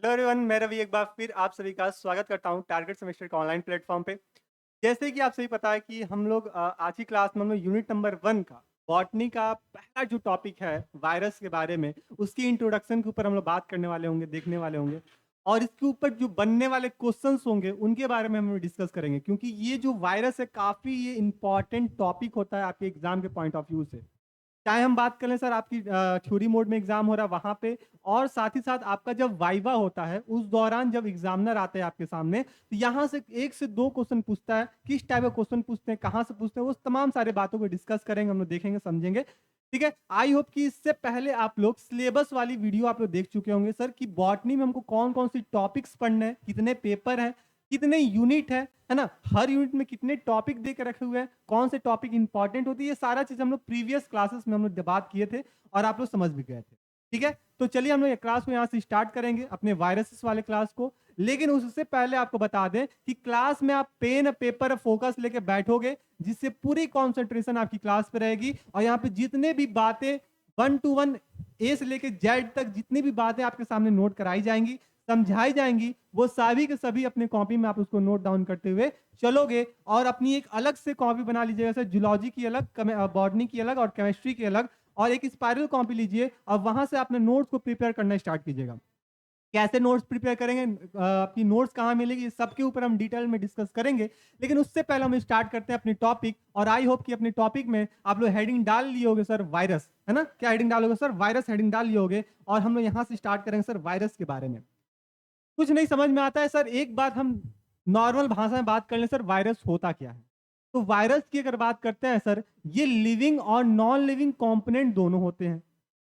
Hello everyone, मैं रवि एक बार फिर आप सभी का स्वागत करता हूं टारगेट सेमेस्टर के ऑनलाइन प्लेटफॉर्म पे। जैसे कि आप सभी पता है कि हम लोग आज की क्लास में हम लोग यूनिट नंबर 1 का बॉटनी का पहला जो टॉपिक है वायरस के बारे में, उसकी इंट्रोडक्शन के ऊपर हम लोग बात करने वाले होंगे, देखने वाले होंगे। और इसके ऊपर जो बनने वाले क्वेश्चंस होंगे उनके बारे में हम लोग डिस्कस करेंगे, क्योंकि ये जो वायरस है काफ़ी ये इंपॉर्टेंट टॉपिक होता है आपके एग्जाम के पॉइंट ऑफ व्यू से। चाहे हम बात करें सर आपकी थ्योरी मोड में एग्जाम हो रहा है वहां पे, और साथ ही साथ आपका जब वाइवा होता है उस दौरान जब एग्जामिनर आते हैं आपके सामने, तो यहाँ से 1 से 2 क्वेश्चन पूछता है। किस टाइप का क्वेश्चन पूछते हैं, कहाँ से पूछते हैं, वो तमाम सारे बातों को डिस्कस करेंगे, हम लोग देखेंगे, समझेंगे। ठीक है। आई होप कि इससे पहले आप लोग सिलेबस वाली वीडियो आप लोग देख चुके होंगे सर, कि बॉटनी में हमको कौन कौन सी टॉपिक्स पढ़ने हैं, कितने पेपर हैं, कितने यूनिट है ना, हर यूनिट में कितने टॉपिक दे के रखे हुए हैं, कौन से टॉपिक इंपॉर्टेंट होती है, ये सारा चीज हम लोग प्रीवियस क्लासेस में हम लोग बात किए थे और आप लोग समझ भी गए थे। ठीक है। तो चलिए हम लोग ये क्लास को यहाँ से स्टार्ट करेंगे, अपने वायरसेस वाले क्लास को। लेकिन उससे पहले आपको बता दें कि क्लास में आप पेन पेपर फोकस लेके बैठोगे, जिससे पूरी कॉन्सेंट्रेशन आपकी क्लास पे रहेगी। और यहाँ पे जितने भी बातें 1 to 1 ए से लेके जेड तक जितनी भी बातें आपके सामने नोट कराई जाएंगी, समझाई जाएंगी, वो सभी के सभी अपने कॉपी में आप उसको नोट डाउन करते हुए चलोगे। और अपनी एक अलग से कॉपी बना लीजिएगा सर, जूलॉजी की अलग, बॉटनी की अलग और केमिस्ट्री की अलग, और एक स्पाइरल कॉपी लीजिए और वहां से अपने नोट्स को प्रिपेयर करना स्टार्ट कीजिएगा। कैसे नोट्स प्रिपेयर करेंगे, आपकी नोट्स कहाँ मिलेगी, इस सबके ऊपर हम डिटेल में डिस्कस करेंगे। लेकिन उससे पहले हम स्टार्ट करते हैं अपने टॉपिक। और आई होप कि अपने टॉपिक में आप लोग हेडिंग डाल लिए होगे सर, वायरस, है ना। क्या हेडिंग डालोगे सर? वायरस हेडिंग डाल लिए होगे। और हम लोग यहाँ से स्टार्ट करेंगे सर वायरस के बारे में। कुछ नहीं समझ में आता है सर, एक बात हम नॉर्मल भाषा में बात कर लें सर, वायरस होता क्या है। तो वायरस की अगर बात करते हैं सर, ये लिविंग और नॉन लिविंग कंपोनेंट दोनों होते हैं।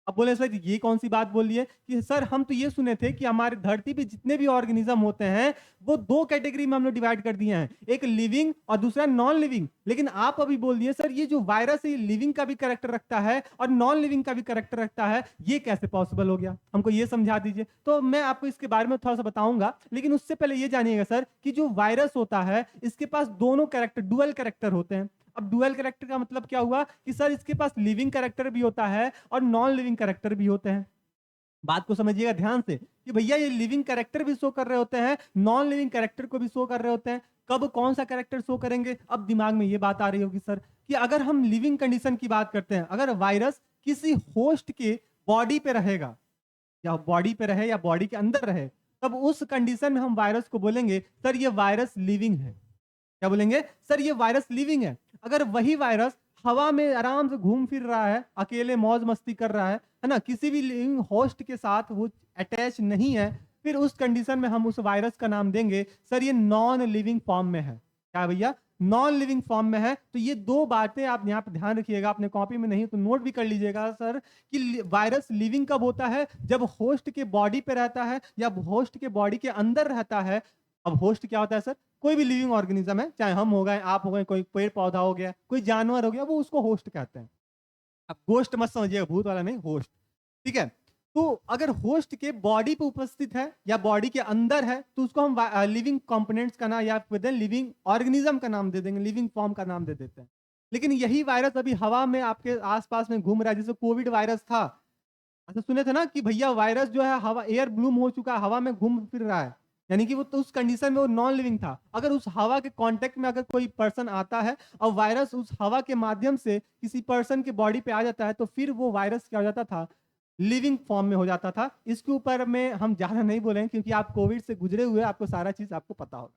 अब बोले सर ये कौन सी बात बोल रही है, कि सर हम तो ये सुने थे कि हमारे धरती पे जितने भी ऑर्गेनिज्म होते हैं वो 2 कैटेगरी में हम लोग डिवाइड कर दिए हैं, एक लिविंग और दूसरा नॉन लिविंग। लेकिन आप अभी बोल दिए सर ये जो वायरस है ये लिविंग का भी कैरेक्टर रखता है और नॉन लिविंग का भी कैरेक्टर रखता है, ये कैसे पॉसिबल हो गया, हमको ये समझा दीजिए। तो मैं आपको इसके बारे में थोड़ा सा बताऊंगा, लेकिन उससे पहले ये जानिएगा सर कि जो वायरस होता है इसके पास दोनों कैरेक्टर, डुअल कैरेक्टर होते हैं। अब डुअल कैरेक्टर का मतलब क्या हुआ कि सर इसके पास लिविंग कैरेक्टर भी होता है और नॉन लिविंग कैरेक्टर भी होते हैं। बात को समझिएगा ध्यान से कि भैया ये लिविंग कैरेक्टर भी शो कर रहे होते हैं, नॉन लिविंग कैरेक्टर को भी शो कर रहे होते हैं। कब कौन सा कैरेक्टर शो करेंगे, अब दिमाग में ये बात आ रही होगी सर, कि अगर हम लिविंग कंडीशन की बात करते हैं, अगर वायरस किसी होस्ट के बॉडी पे रहेगा, या बॉडी पे रहे या बॉडी के अंदर रहे, तब उस कंडीशन में हम वायरस को बोलेंगे सर ये वायरस लिविंग है। क्या बोलेंगे सर? ये वायरस लिविंग है। अगर वही वायरस हवा में आराम से घूम फिर रहा है, अकेले मौज मस्ती कर रहा है ना, किसी भी लिविंग होस्ट के साथ वो अटैच नहीं है, फिर उस कंडीशन में हम उस वायरस का नाम देंगे सर ये नॉन लिविंग फॉर्म में है। क्या भैया? नॉन लिविंग फॉर्म में है। तो ये 2 बातें आप यहाँ पे ध्यान रखिएगा, अपने कॉपी में नहीं तो नोट भी कर लीजिएगा सर, कि वायरस लिविंग कब होता है, जब होस्ट के बॉडी पे रहता है या होस्ट के बॉडी के अंदर रहता है। अब होस्ट क्या होता है सर? कोई भी लिविंग ऑर्गेनिज्म है, चाहे हम हो गए, आप हो गए, कोई पेड़ पौधा हो गया, कोई जानवर हो गया, वो उसको होस्ट कहते हैं। अब गोस्ट मत समझिएगा, भूत वाला नहीं, होस्ट। ठीक है। तो अगर होस्ट के बॉडी पे उपस्थित है या बॉडी के अंदर है तो उसको हम लिविंग कंपोनेंट्स का नाम या लिविंग ऑर्गेनिज्म का नाम दे देंगे, लिविंग फॉर्म का नाम दे देते हैं। लेकिन यही वायरस अभी हवा में आपके आसपास में घूम रहा है, जैसे कोविड वायरस था। अच्छा सुने थे ना कि भैया वायरस जो है हवा, एयर ब्लूम हो चुका है, हवा में घूम फिर रहा है। यानी कि वो तो उस कंडीशन में वो नॉन लिविंग था। अगर उस हवा के कांटेक्ट में अगर कोई पर्सन आता है और वायरस उस हवा के माध्यम से किसी पर्सन के बॉडी पे आ जाता है, तो फिर वो वायरस क्या हो जाता था, लिविंग फॉर्म में हो जाता था। इसके ऊपर में हम ज्यादा नहीं बोलेंगे, क्योंकि आप कोविड से गुजरे हुए, आपको सारा चीज आपको पता होगा।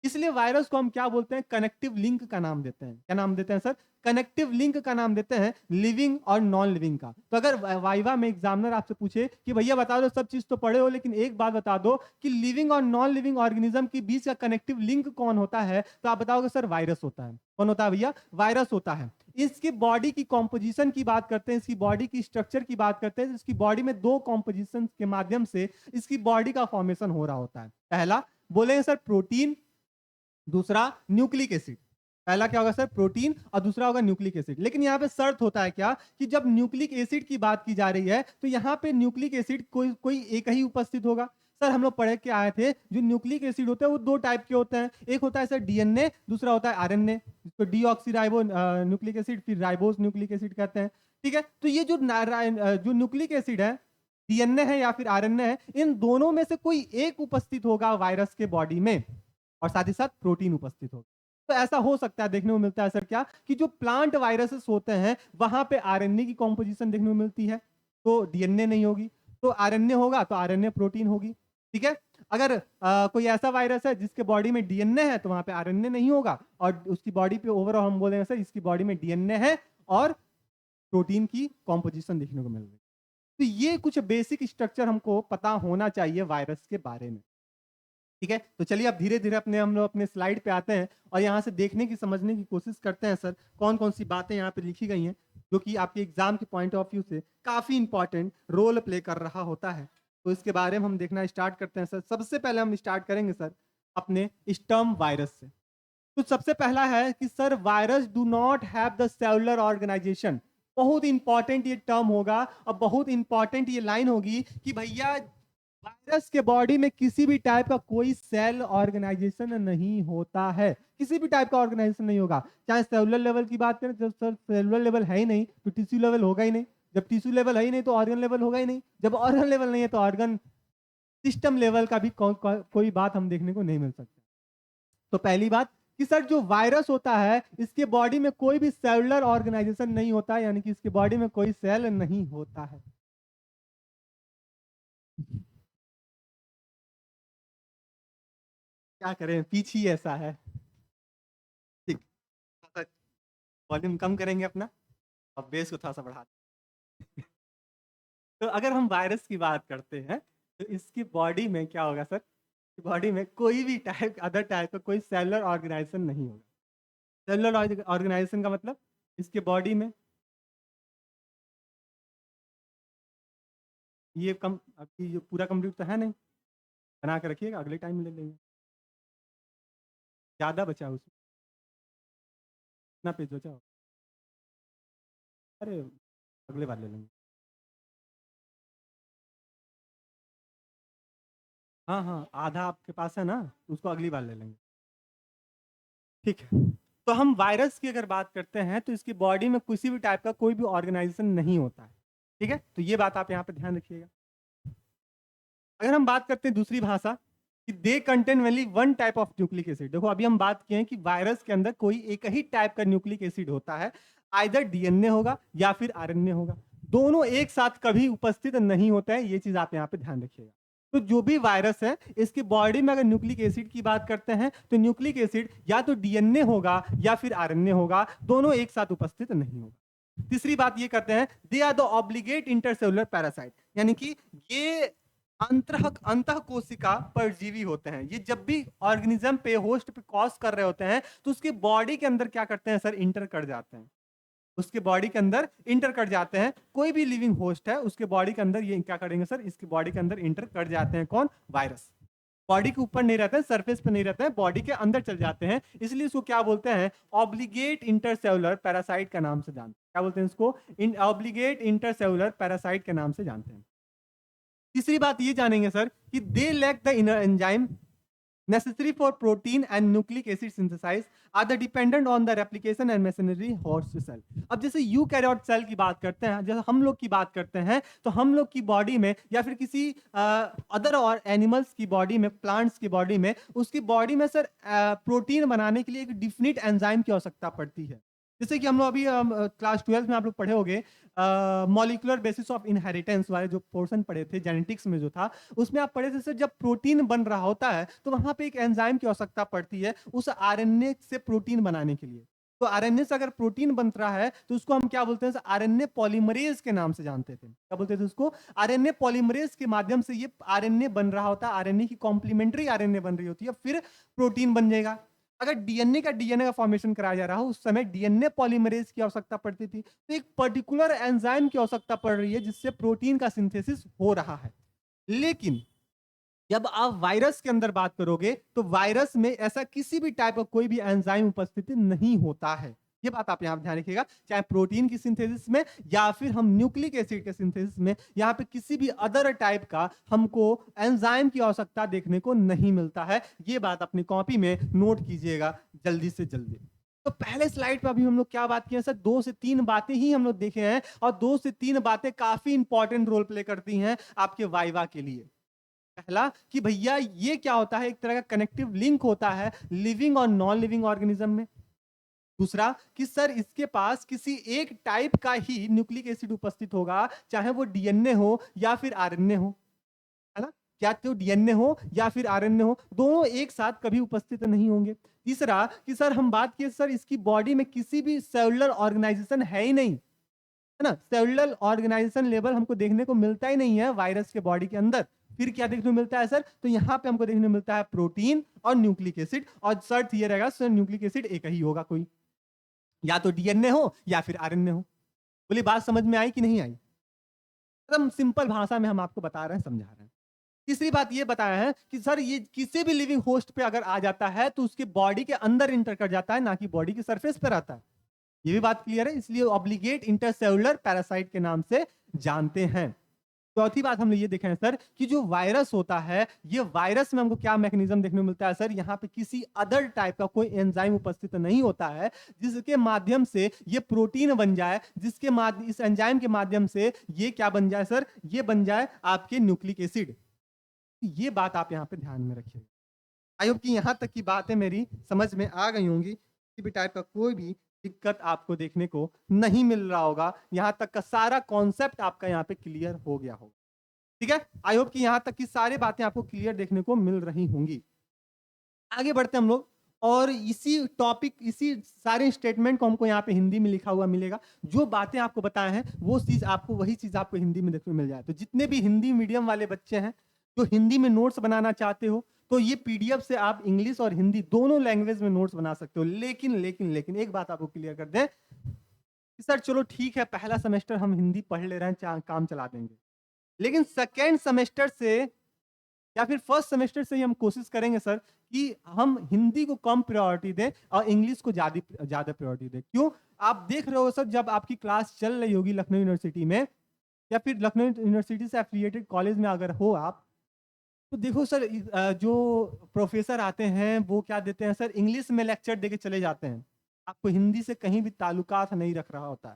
इसलिए वायरस को हम क्या बोलते हैं, कनेक्टिव लिंक का नाम देते हैं। क्या नाम देते हैं सर? कनेक्टिव लिंक का नाम देते हैं लिविंग और नॉन लिविंग का। तो अगर वाइवा में एग्जामिनर आपसे पूछे कि भैया बता दो, सब चीज तो पढ़े हो लेकिन एक बात बता दो कि लिविंग और नॉन लिविंग ऑर्गेनिज्म के बीच का कनेक्टिव लिंक कौन होता है, तो आप बताओगे सर वायरस होता है। कौन होता है भैया? वायरस होता है। इसकी बॉडी की कॉम्पोजिशन की बात करते हैं, इसकी बॉडी की स्ट्रक्चर की बात करते हैं, इसकी बॉडी में 2 कॉम्पोजिशन के माध्यम से इसकी बॉडी का फॉर्मेशन हो रहा होता है। पहला बोलेंगे सर प्रोटीन, दूसरा न्यूक्लिक एसिड। पहला क्या होगा सर? प्रोटीन, और दूसरा होगा न्यूक्लिक एसिड। लेकिन यहाँ पे शर्त होता है क्या, कि जब न्यूक्लिक एसिड की बात की जा रही है तो यहाँ पे न्यूक्लिक एसिड कोई कोई एक ही उपस्थित होगा। सर हम लोग पढ़ के आए थे, जो न्यूक्लिक एसिड होते हैं वो 2 टाइप के होते हैं, एक होता है सर डीएनए, दूसरा होता है आरएनए, जिसको डीऑक्सीराइबो न्यूक्लिक एसिड, फिर राइबोस न्यूक्लिक एसिड कहते हैं। ठीक है। तो ये जो जो न्यूक्लिक एसिड है डीएनए है या फिर आरएनए है, इन दोनों में से कोई एक उपस्थित होगा वायरस के बॉडी में और साथ ही साथ प्रोटीन उपस्थित होगा। तो ऐसा हो सकता है, देखने को मिलता है सर क्या कि जो प्लांट वायरसेस होते हैं वहां पे आरएनए की कॉम्पोजिशन देखने को मिलती है, तो डीएनए नहीं होगी। तो आरएनए होगा तो आरएनए प्रोटीन होगी। ठीक है। अगर कोई ऐसा वायरस है जिसके बॉडी में डीएनए है तो वहां पे आरएनए नहीं होगा और उसकी बॉडी पे ओवरऑल हम बोलेंगे सर इसकी बॉडी में डीएनए है और प्रोटीन की कॉम्पोजिशन देखने को मिल रही है। तो ये कुछ बेसिक स्ट्रक्चर हमको पता होना चाहिए वायरस के बारे में। ठीक है। तो चलिए अब धीरे धीरे हम लोग अपने स्लाइड पे आते हैं और यहाँ से देखने की समझने की कोशिश करते हैं सर कौन कौन सी बातें यहाँ पे लिखी गई हैं जो कि आपके एग्जाम के पॉइंट ऑफ व्यू से काफी इंपॉर्टेंट रोल प्ले कर रहा होता है। तो इसके बारे में हम देखना स्टार्ट करते हैं सर। सबसे पहले हम स्टार्ट करेंगे सर अपने स्टर्म वायरस से। तो सबसे पहला है कि sir virus do not have the cellular organisation. बहुत इंपॉर्टेंट ये टर्म होगा और बहुत इंपॉर्टेंट ये लाइन होगी कि भैया वायरस के बॉडी में किसी भी टाइप का कोई सेल ऑर्गेनाइजेशन नहीं होता है, किसी भी टाइप का ऑर्गेनाइजेशन नहीं होगा। चाहे सेलुलर लेवल की बात करें, जब सर सेलुलर लेवल है ही नहीं तो टिश्यू लेवल होगा ही नहीं, जब टिश्यू लेवल है ही नहीं तो ऑर्गन लेवल होगा ही नहीं, जब ऑर्गन लेवल नहीं है तो ऑर्गन सिस्टम लेवल का भी कोई बात हम देखने को नहीं मिल सकता। तो पहली बात कि सर जो वायरस होता है इसके बॉडी में कोई भी सेलुलर ऑर्गेनाइजेशन नहीं होता, यानी कि इसके बॉडी में कोई सेल नहीं होता है। क्या करें, पीछ ही ऐसा है। ठीक, वॉल्यूम कम करेंगे अपना और बेस को थोड़ा सा बढ़ा तो अगर हम वायरस की बात करते हैं तो इसकी बॉडी में क्या होगा सर, बॉडी में कोई भी टाइप अदर टाइप का कोई सेलुलर ऑर्गेनाइजेशन नहीं होगा। सेलुलर ऑर्गेनाइजेशन का मतलब इसके बॉडी में ये कम अभी जो पूरा कंप्लीट तो है नहीं, बना के रखिएगा अगले टाइम ले लेंगे। ज़्यादा बचा उसमें, कितना पेज बचा हो? अरे अगले बार ले लेंगे। हाँ हाँ, आधा आपके पास है ना, उसको अगली बार ले लेंगे। ठीक है। तो हम वायरस की अगर बात करते हैं तो इसकी बॉडी में किसी भी टाइप का कोई भी ऑर्गेनाइजेशन नहीं होता है। ठीक है। तो ये बात आप यहाँ पे ध्यान रखिएगा। अगर हम बात करते हैं दूसरी भाषा कि they contain only one type of nucleic acid. देखो अभी हम बात किए हैं कि वायरस के अंदर कोई एक ही टाइप का न्यूक्लिक एसिड होता है, आइदर डीएनए होगा या फिर आरएनए होगा, दोनों एक साथ कभी उपस्थित नहीं होता है। ये चीज आप यहाँ पे ध्यान रखिएगा। तो जो भी वायरस है इसकी बॉडी में अगर न्यूक्लिक एसिड की बात करते हैं तो न्यूक्लिक एसिड या तो डीएनए होगा या फिर आरएनए होगा, दोनों एक साथ उपस्थित नहीं होगा। तीसरी बात ये करते हैं they are the obligate intercellular parasite, यानी कि ये अंतः कोशिका परजीवी होते हैं। ये जब भी ऑर्गेनिज्म पे होस्ट पे कॉज कर रहे होते हैं तो उसके बॉडी के अंदर क्या करते हैं सर, इंटर कर जाते हैं, उसके बॉडी के अंदर इंटर कर जाते हैं। कोई भी लिविंग होस्ट है उसके बॉडी के अंदर ये क्या करेंगे सर, इसके बॉडी के अंदर इंटर कर जाते हैं। कौन? वायरस। बॉडी के ऊपर नहीं रहते हैं, सरफेस पे नहीं रहते हैं, बॉडी के अंदर चल जाते हैं, इसलिए इसको क्या बोलते हैं, ऑब्लिगेट इंटरसेलुलर पैरासाइट का नाम से जानते हैं। क्या बोलते हैं इसको? ऑब्लिगेट इंटरसेलुलर पैरासाइट के नाम से जानते हैं। तीसरी बात ये जानेंगे सर कि they lack the inner enzyme necessary for protein and nucleic acid synthesis are the dependent on the replication and machinery host cell। अब जैसे यूकैरियोट सेल की बात करते हैं, जैसे हम लोग की बात करते हैं, तो हम लोग की बॉडी में या फिर किसी अदर और एनिमल्स की बॉडी में, प्लांट्स की बॉडी में, उसकी बॉडी में सर प्रोटीन बनाने के लिए एक डिफिनिट एंजाइम की आवश्यकता पड़ती है। जैसे कि हम लोग अभी क्लास 12 में आप लोग पढ़े होंगे मॉलिक्यूलर बेसिस ऑफ इनहेरिटेंस वाले जो पोर्शन पढ़े थे जेनेटिक्स में जो था, उसमें आप पढ़े थे सर जब प्रोटीन बन रहा होता है तो वहां पे एक एंजाइम की आवश्यकता पड़ती है उस आरएनए से प्रोटीन बनाने के लिए। तो आरएनए से अगर प्रोटीन बन रहा है तो उसको हम क्या बोलते हैं, आरएनए पॉलीमरेज के नाम से जानते थे। क्या बोलते थे उसको? आरएनए पॉलीमरेज के माध्यम से ये आरएनए बन रहा होता है, आरएनए की कॉम्प्लीमेंट्री आरएनए बन रही होती है, फिर प्रोटीन बन जाएगा। अगर डीएनए का फॉर्मेशन कराया जा रहा हो उस समय डीएनए पॉलीमरेज की आवश्यकता पड़ती थी, तो एक पर्टिकुलर एंजाइम की आवश्यकता पड़ रही है जिससे प्रोटीन का सिंथेसिस हो रहा है। लेकिन जब आप वायरस के अंदर बात करोगे तो वायरस में ऐसा किसी भी टाइप का कोई भी एंजाइम उपस्थित नहीं होता है। ये बात आप यहां ध्यान रखिएगा, चाहे प्रोटीन की सिंथेसिस में या फिर हम न्यूक्लिक एसिड के सिंथेसिस में, यहां पे किसी भी अदर टाइप का हमको एंजाइम की आवश्यकता देखने को नहीं मिलता है। ये बात अपनी कॉपी में नोट कीजिएगा जल्दी से जल्दी। तो पहले स्लाइड पे अभी हम लोग क्या बात किए सर, 2 से 3 बातें ही हम लोग देखे हैं और 2 से 3 बातें काफी इंपॉर्टेंट रोल प्ले करती हैं आपके वाइवा के लिए। पहला कि भैया ये क्या होता है, एक तरह का कनेक्टिव लिंक होता है लिविंग और नॉन लिविंग ऑर्गेनिज्म में। दूसरा कि सर इसके पास किसी एक टाइप का ही न्यूक्लिक एसिड उपस्थित होगा, चाहे वो डीएनए हो या फिर आरएनए हो, है ना। क्या तो डीएनए हो या फिर आरएनए हो, दोनों एक साथ कभी उपस्थित नहीं होंगे। तीसरा कि सर हम बात किए सर इसकी बॉडी में किसी भी सेलुलर ऑर्गेनाइजेशन है ही नहीं, है ना। सेलुलर ऑर्गेनाइजेशन लेवल हमको देखने को मिलता ही नहीं है वायरस के बॉडी के अंदर। फिर क्या देखने को मिलता है सर, तो यहाँ पे हमको देखने को मिलता है प्रोटीन और न्यूक्लिक एसिड, और शर्त ये रहेगा सर न्यूक्लिक एसिड एक ही होगा, कोई या तो डीएनए हो या फिर आरएनए हो। बोली बात समझ में आई कि नहीं आई? एकदम सिंपल भाषा में हम आपको बता रहे हैं, समझा रहे हैं। तीसरी बात ये बताया है कि सर ये किसी भी लिविंग होस्ट पे अगर आ जाता है तो उसके बॉडी के अंदर इंटर कर जाता है, ना कि बॉडी की सरफेस पे रहता है। ये भी बात क्लियर है, इसलिए ऑब्लिगेट इंटरसेलुलर पैरासाइट के नाम से जानते हैं। चौथी बात हम लोग ये देखें सर कि जो वायरस होता है, ये वायरस में हमको क्या मैकेनिज्म देखने को मिलता है सर, यहाँ पे किसी अदर टाइप का कोई एंजाइम उपस्थित नहीं होता है जिसके माध्यम से ये प्रोटीन बन जाए, जिसके माध्यम इस एंजाइम के माध्यम से ये क्या बन जाए सर, ये बन जाए आपके न्यूक्लिक एसिड। ये बात आप यहाँ पे ध्यान में रखिए। आई होप कि यहाँ तक की बातें मेरी समझ में आ गई होंगी, किसी भी टाइप का कोई भी दिक्कत आपको देखने को नहीं मिल रहा होगा, यहाँ तक का सारा कॉन्सेप्ट आपका यहाँ पे क्लियर हो गया होगा। ठीक है, आई होप कि यहाँ तक की सारी बातें आपको क्लियर देखने को मिल रही होंगी। आगे बढ़ते हम लोग, और इसी टॉपिक इसी सारे स्टेटमेंट को हमको यहाँ पे हिंदी में लिखा हुआ मिलेगा। जो बातें आपको बताए हैं वो चीज आपको, वही चीज आपको हिंदी में देखने को मिल जाए। तो जितने भी हिंदी मीडियम वाले बच्चे हैं जो हिंदी में नोट्स बनाना चाहते हो, तो ये पीडीएफ से आप इंग्लिश और हिंदी दोनों लैंग्वेज में नोट्स बना सकते हो। लेकिन लेकिन लेकिन एक बात आपको क्लियर कर दें कि सर चलो ठीक है, पहला सेमेस्टर हम हिंदी पढ़ ले रहे हैं, काम चला देंगे, लेकिन सेकेंड सेमेस्टर से या फिर फर्स्ट सेमेस्टर से ही हम कोशिश करेंगे सर कि हम हिंदी को कम प्रायोरिटी दें और इंग्लिश को ज्यादा प्रायोरिटी दें। क्यों? आप देख रहे हो सर, जब आपकी क्लास चल रही होगी लखनऊ यूनिवर्सिटी में या फिर लखनऊ यूनिवर्सिटी से एफिलिएटेड कॉलेज में अगर हो आप, तो देखो सर जो प्रोफेसर आते हैं वो क्या देते हैं सर, इंग्लिश में लेक्चर देके चले जाते हैं, आपको हिंदी से कहीं भी ताल्लुकात नहीं रख रहा होता है।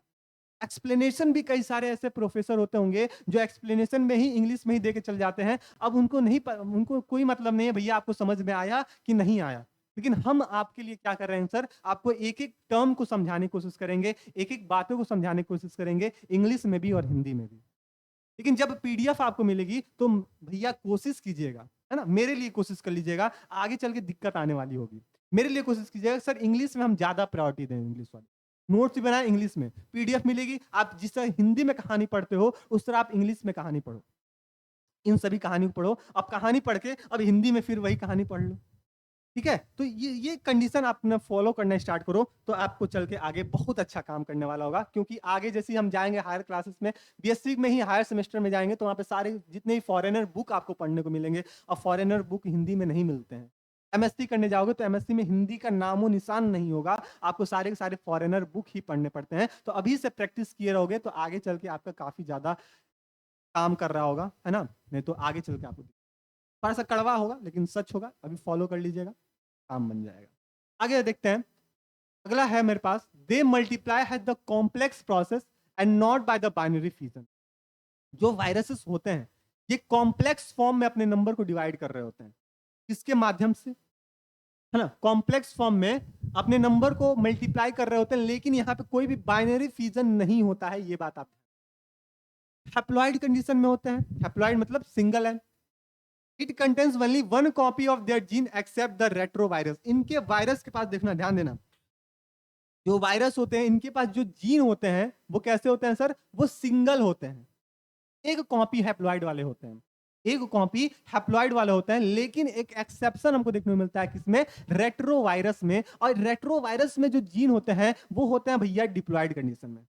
एक्सप्लेनेशन भी कई सारे ऐसे प्रोफेसर होते होंगे जो एक्सप्लेनेशन में ही इंग्लिश में ही देके चल जाते हैं। अब उनको कोई मतलब नहीं है भैया आपको समझ में आया कि नहीं आया, लेकिन हम आपके लिए क्या कर रहे हैं सर, आपको एक एक टर्म को समझाने की कोशिश करेंगे, एक एक बातों को समझाने की कोशिश करेंगे, इंग्लिश में भी और हिंदी में भी। लेकिन जब पीडीएफ आपको मिलेगी तो भैया कोशिश कीजिएगा, है ना, मेरे लिए कोशिश कर लीजिएगा, आगे चल के दिक्कत आने वाली होगी। मेरे लिए कोशिश कीजिएगा सर इंग्लिश में हम ज्यादा प्रायोरिटी दें, इंग्लिश वाले नोट्स भी बनाए इंग्लिश में, पीडीएफ मिलेगी, आप जिस तरह हिंदी में कहानी पढ़ते हो उस तरह आप इंग्लिश में कहानी पढ़ो, इन सभी कहानी को पढ़ो। अब कहानी पढ़ के अब हिंदी में फिर वही कहानी पढ़ लो। ठीक है, तो ये कंडीशन आप फॉलो करना स्टार्ट करो तो आपको चल के आगे बहुत अच्छा काम करने वाला होगा। क्योंकि आगे जैसे हम जाएंगे हायर क्लासेस में, बीएससी में ही हायर सेमेस्टर में जाएंगे, तो वहाँ पे सारे जितने भी फॉरेनर बुक आपको पढ़ने को मिलेंगे, और फॉरेनर बुक हिंदी में नहीं मिलते हैं। एमएससी करने जाओगे तो एमएससी में हिंदी का नामो निशान नहीं होगा, आपको सारे के सारे फॉरेनर बुक ही पढ़ने पड़ते हैं। तो अभी से प्रैक्टिस किए रहोगे तो आगे चल के आपका काफी ज्यादा काम कर रहा होगा, है ना। नहीं तो आगे चल के आपको थोड़ा सा कड़वा होगा लेकिन सच होगा, अभी फॉलो कर लीजिएगा, काम बन जाएगा। आगे देखते हैं, अगला है मेरे पास, they multiply has the complex process and not by the binary fusion. जो वायरसेस होते हैं ये कॉम्प्लेक्स फॉर्म में अपने नंबर को डिवाइड कर रहे होते हैं, किसके माध्यम से, है ना, कॉम्प्लेक्स फॉर्म में अपने नंबर को मल्टीप्लाई कर रहे होते हैं, लेकिन यहाँ पे कोई भी बाइनरी फ्यूजन नहीं होता है। ये बात आप हैप्लॉइड कंडीशन में होते हैं, हैप्लॉइड मतलब सिंगल है। It contains only one copy of their gene except the retrovirus. इनके वायरस के पास देखना, ध्यान देना, जो वायरस होते हैं इनके पास जो जीन होते हैं वो कैसे होते हैं सर, वो सिंगल होते हैं, एक कॉपी हैप्लॉइड वाले होते हैं, एक कॉपी हैप्लॉइड वाले होते हैं। लेकिन एक एक्सेप्शन हमको देखने को मिलता है किसमें, रेट्रोवायरस में। और रेट्रोवायरस में जो जीन होते हैं वो होते हैं भैया डिप्लॉइड कंडीशन में।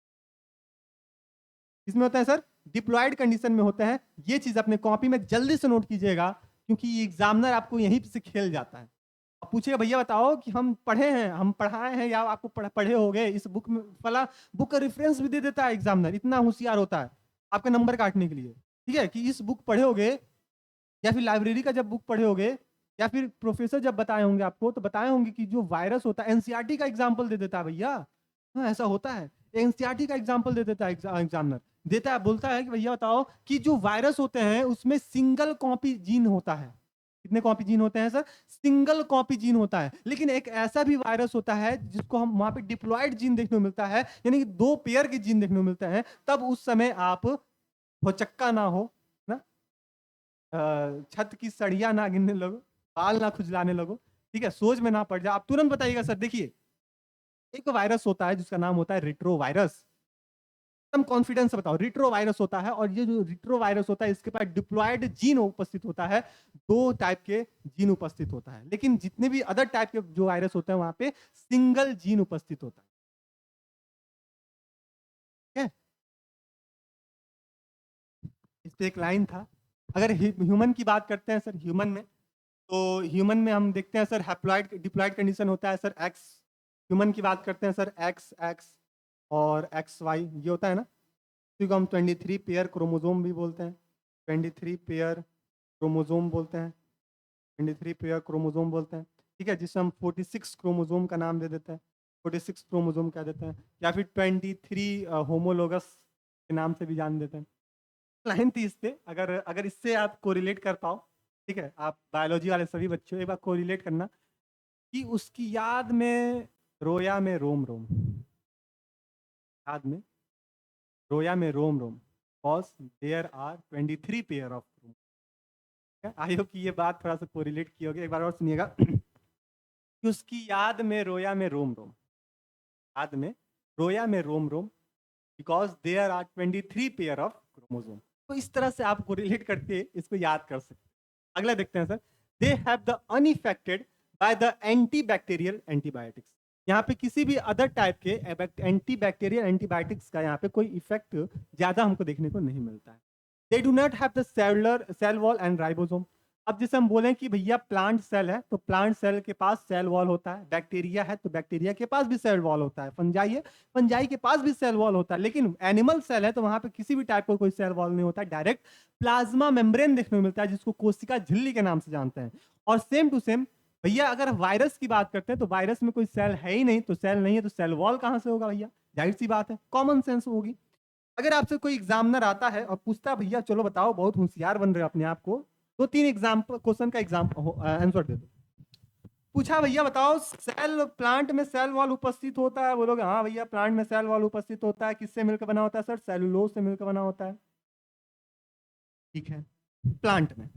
किसमें होता है सर, डिप्लॉइड कंडीशन में होता है। ये चीज अपने कॉपी में जल्दी से नोट कीजिएगा, क्योंकि एग्जामिनर आपको यहीं से खेल जाता है। अब पूछेगा भैया बताओ कि हम पढ़े हैं, हम पढ़ाए हैं, या आपको पढ़े हो गए इस बुक में, फला बुक का रेफरेंस भी दे देता है एग्जामिनर, इतना होशियार होता है आपके नंबर काटने के लिए। ठीक है, कि इस बुक पढ़े होगे या फिर लाइब्रेरी का जब बुक पढ़े होगे या फिर प्रोफेसर जब बताए होंगे आपको तो बताए होंगे कि जो वायरस होता है, एनसीईआरटी का एग्जाम्पल दे देता है भैया। हाँ, ऐसा होता है। एनसीईआरटी का एग्जाम्पल दे देता है एग्जामिनर, देता है, बोलता है कि भैया बताओ कि जो वायरस होते हैं उसमें सिंगल कॉपी जीन होता है। कितने कॉपी जीन होते हैं सर? सिंगल कॉपी जीन होता है। लेकिन एक ऐसा भी वायरस होता है जिसको हम वहां पे डिप्लॉयड जीन देखने को मिलता है, यानी कि 2 पेयर के जीन देखने को मिलते हैं। तब उस समय आप भौचक्का ना हो ना, छत की सड़िया ना गिरने लगो, बाल ना खुजलाने लगो, ठीक है, सोच में ना पड़ जाए, आप तुरंत बताइएगा सर। देखिए, एक वायरस होता है जिसका नाम होता है रिट्रो वायरस। एकदम कॉन्फिडेंस से बताओ, रिट्रो वायरस होता है, और ये जो रिट्रो वायरस होता है इसके पास डिप्लॉयड जीन उपस्थित होता है, 2 टाइप के जीन उपस्थित होता है। लेकिन जितने भी अदर टाइप के जो वायरस होते हैं वहां पे सिंगल जीन उपस्थित होता है। ठीक है, इस पे एक लाइन था। अगर ह्यूमन की बात करते हैं सर, ह्यूमन में, तो ह्यूमन में हम देखते हैं सर हैप्लॉइड डिप्लॉयड कंडीशन होता है सर एक्स। ह्यूमन की बात करते हैं सर एक्स एक्स और एक्स वाई, ये होता है ना। तो हम 23 पेयर क्रोमोजोम भी बोलते हैं, 23 पेयर क्रोमोजोम बोलते हैं, 23 पेयर क्रोमोजोम बोलते हैं। ठीक है, जिसे हम 46 क्रोमोजोम का नाम दे देते हैं, 46 क्रोमोजोम कह देते हैं, या फिर 23 होमोलोगस के नाम से भी जान देते हैं। लाइन थी इस पे, अगर अगर इससे आप कोरिलेट कर पाओ, ठीक है, आप बायोलॉजी वाले सभी बच्चों एक बार कोरिलेट करना कि उसकी याद में रोया में रोम रोम, याद में रोया में रोम रोम, cause there are 23 pair of chrome. I hope कि ये बात थोड़ा सा कोरिलेट की होगी। एक बार और सुनिएगा कि उसकी याद में रोया में रोम रोम, याद में रोया में रोम रोम, because there are 23 pair of chromosome. तो इस तरह से आप कोरिलेट करके इसको याद कर सकते हैं। अगला देखते हैं sir, they have the unaffected by the anti bacterial antibiotics. यहाँ पे किसी भी अदर टाइप के एंटी बैक्टीरियल एंटीबायोटिक्स का यहाँ पे कोई इफेक्ट ज्यादा हमको देखने को नहीं मिलता है। They do not have the cellular cell wall and ribosome. अब जैसे हम बोलें कि भैया प्लांट सेल है तो प्लांट सेल के पास सेल वॉल होता है, बैक्टीरिया है तो बैक्टीरिया के पास भी सेल वॉल होता है, फंजाई है, फंजाई के पास भी सेल वॉल होता है। लेकिन एनिमल सेल है तो वहां पे किसी भी टाइप का कोई सेल वॉल नहीं होता है, डायरेक्ट प्लाज्मा मेम्ब्रेन देखने को मिलता है जिसको कोशिका झिल्ली के नाम से जानते हैं। और सेम टू सेम भैया अगर वायरस की बात करते हैं तो वायरस में कोई सेल है ही नहीं, तो सेल नहीं है तो सेल वॉल कहां से होगा भैया? जाहिर सी बात है, कॉमन सेंस होगी। अगर आपसे कोई एग्जामिनर आता है और पूछता है भैया चलो बताओ, बहुत होशियार बन रहे हो अपने आप को, 2-3 एग्जाम्पल क्वेश्चन का आंसर दे दो। पूछा भैया बताओ सेल प्लांट में सेल वॉल उपस्थित होता है, बोलोगे हाँ भैया प्लांट में सेल वॉल उपस्थित होता है। किससे मिलकर बना होता है सर? सेलुलोज से मिलकर बना होता है। ठीक है, प्लांट में।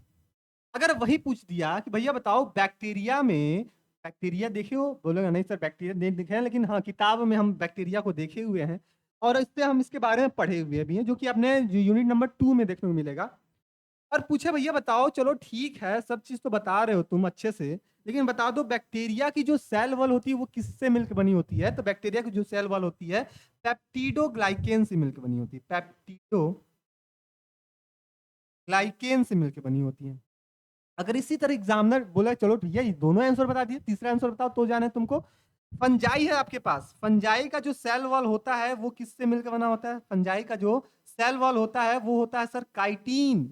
अगर वही पूछ दिया कि भैया बताओ बैक्टीरिया में, बैक्टीरिया देखे हो, बोलोगे नहीं सर बैक्टीरिया नहीं देखे हैं, लेकिन हाँ किताब में हम बैक्टीरिया को देखे हुए हैं और इससे हम इसके बारे में पढ़े हुए भी हैं, जो कि अपने यूनिट नंबर 2 में देखने को मिलेगा। और पूछे भैया बताओ, चलो ठीक है सब चीज तो बता रहे हो तुम अच्छे से, लेकिन बता दो बैक्टीरिया की जो सेल वॉल होती है वो किससे मिलकर बनी होती है? तो बैक्टीरिया की जो सेल वॉल होती है पेप्टिडोग्लाइकेन से मिलकर बनी होती है, पेप्टिडोग्लाइकेन से मिलकर बनी होती है। अगर इसी तरह एग्जामिनर बोला चलो भैया ये दोनों आंसर बता दिए, तीसरा आंसर बताओ तो जाने तुमको। फंजाई है आपके पास, फंजाई का जो सेल वॉल होता है वो किससे मिलकर बना होता है? फंजाई का जो सेल वॉल होता है वो होता है सर काइटिन।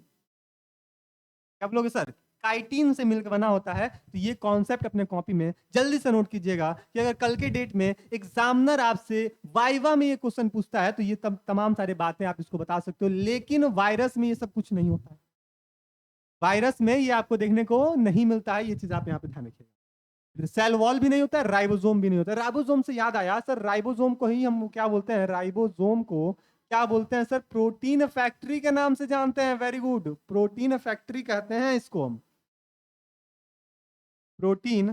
क्या बोलोगे सर? काइटिन से मिलकर बना होता है। तो ये कॉन्सेप्ट अपने कॉपी में जल्दी से नोट कीजिएगा कि अगर कल के डेट में एग्जामिनर आपसे वाइवा में ये क्वेश्चन पूछता है तो ये तमाम सारे बातें आप इसको बता सकते हो। लेकिन वायरस में ये सब कुछ नहीं होता है, वायरस में ये आपको देखने को नहीं मिलता है। ये चीज आप यहाँ पे ध्यान रखिएगा। सेल वॉल भी नहीं होता है, राइबोसोम भी नहीं होता है। राइबोसोम से याद आया सर, राइबोसोम को ही हम क्या बोलते हैं? राइबोसोम को क्या बोलते हैं सर? प्रोटीन फैक्ट्री के नाम से जानते हैं। वेरी गुड, प्रोटीन फैक्ट्री कहते हैं इसको हम, प्रोटीन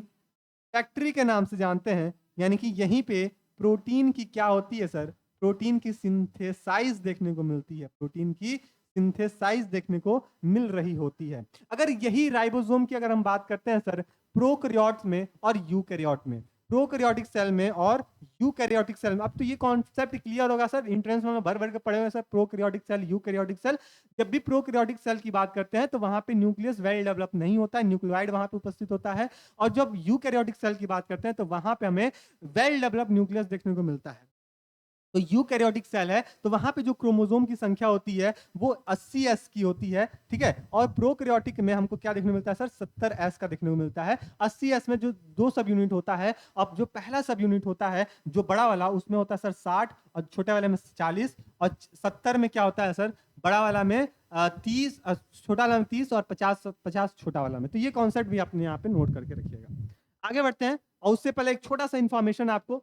फैक्ट्री के नाम से जानते हैं। यानी कि यहीं पे प्रोटीन की क्या होती है सर? प्रोटीन की सिंथेसाइज देखने को मिलती है, प्रोटीन की सिंथेसाइज देखने को मिल रही होती है। अगर यही राइबोसोम की अगर हम बात करते हैं सर प्रोकैरियोट्स में और यूकैरियोट में, प्रोकैरियोटिक सेल में और यूकैरियोटिक सेल में, अब तो ये कॉन्सेप्ट क्लियर होगा सर, एंट्रेंस में भर भर के पढ़े हुए sir, prokaryotic cell eukaryotic cell. जब भी प्रोकैरियोटिक सेल की बात करते हैं तो वहां पे न्यूक्लियस वेल डेवलप नहीं होता है, न्यूक्लियोइड वहां पे उपस्थित होता है। और जब यूकैरियोटिक सेल की बात करते हैं तो वहां पे हमें वेल डेवलप न्यूक्लियस देखने को मिलता है। तो यूकैरियोटिक सेल है तो वहां पे जो क्रोमोसोम की संख्या होती है वो 80s की होती है, ठीक है। और प्रोकैरियोटिक में हमको क्या देखने को मिलता है सर, 70s का देखने को मिलता है। 80s में जो 2 सब यूनिट होता है, अब जो पहला सब यूनिट होता है जो बड़ा वाला उसमें होता है सर 60 और छोटे वाले में 40, और 70 में क्या होता है सर, बड़ा वाला में 30, छोटा वाला में 30 और 50 छोटा वाला में। तो ये कॉन्सेप्ट भी अपने यहाँ पे नोट करके रखिएगा। आगे बढ़ते हैं, और उससे पहले एक छोटा सा इंफॉर्मेशन आपको,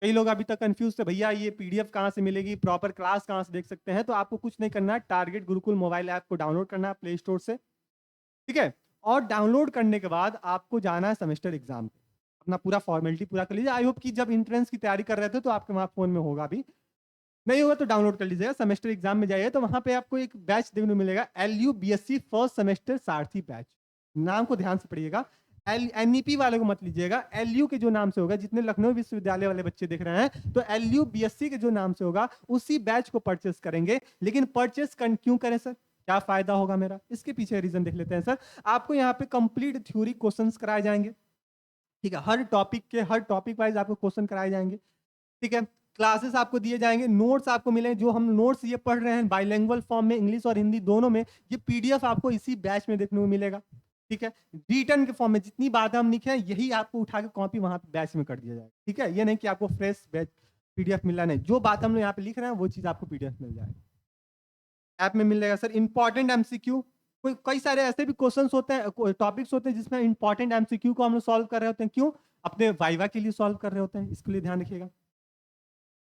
कई लोग अभी तक कंफ्यूज थे भैया ये पीडीएफ कहाँ से मिलेगी, प्रॉपर क्लास कहाँ से देख सकते हैं। तो आपको कुछ नहीं करना है, टारगेट गुरुकुल मोबाइल ऐप को डाउनलोड करना है प्ले स्टोर से, ठीक है। और डाउनलोड करने के बाद आपको जाना है सेमेस्टर एग्जाम पे, अपना पूरा फॉर्मेलिटी पूरा कर लीजिए। आई होप कि जब इंट्रेंस की तैयारी कर रहे थे तो आपके वहां फोन में होगा, भी नहीं होगा तो डाउनलोड कर लीजिएगा। सेमेस्टर एग्जाम में जाइए तो वहां पे आपको एक बैच देखने को मिलेगा, LU BSc फर्स्ट सेमेस्टर सारथी बैच। नाम को ध्यान से पढ़िएगा, NEP वाले को मत लीजिएगा, LU के जो नाम से होगा, जितने लखनऊ विश्वविद्यालय वाले बच्चे देख रहे हैं तो LU BSc के जो नाम से होगा उसी बैच को परचेस करेंगे। लेकिन परचेस क्यों करें सर, क्या फायदा होगा मेरा, इसके पीछे रीजन देख लेते हैं सर। आपको यहाँ पे कंप्लीट थ्योरी क्वेश्चंस कराए जाएंगे, ठीक है। हर टॉपिक वाइज आपको क्वेश्चन कराए जाएंगे, ठीक है। क्लासेस आपको दिए जाएंगे, नोट्स आपको मिलेंगे, जो हम नोट्स ये पढ़ रहे हैं बाइलिंगुअल फॉर्म में इंग्लिश और हिंदी दोनों में, ये पीडीएफ आपको इसी बैच में देखने को मिलेगा, ठीक है। रिटर्न के फॉर्म में जितनी बातें हम लिखे हैं यही आपको उठा के कॉपी वहां पे बैच में कर दिया जाएगा, ठीक है। ये नहीं कि आपको फ्रेश बैच पीडीएफ मिला, नहीं, जो बात हम लोग यहाँ पे लिख रहे हैं वो चीज आपको पीडीएफ मिल जाएगा, ऐप में मिल जाएगा सर। इंपॉर्टेंट एमसीक्यू, कोई कई सारे ऐसे भी क्वेश्चंस होते हैं, टॉपिक्स होते हैं जिसमें इंपॉर्टेंट एमसीक्यू को हम लोग सॉल्व कर रहे होते हैं, क्यों, अपने वाइवा के लिए सॉल्व कर रहे होते हैं, इसके लिए ध्यान रखिएगा।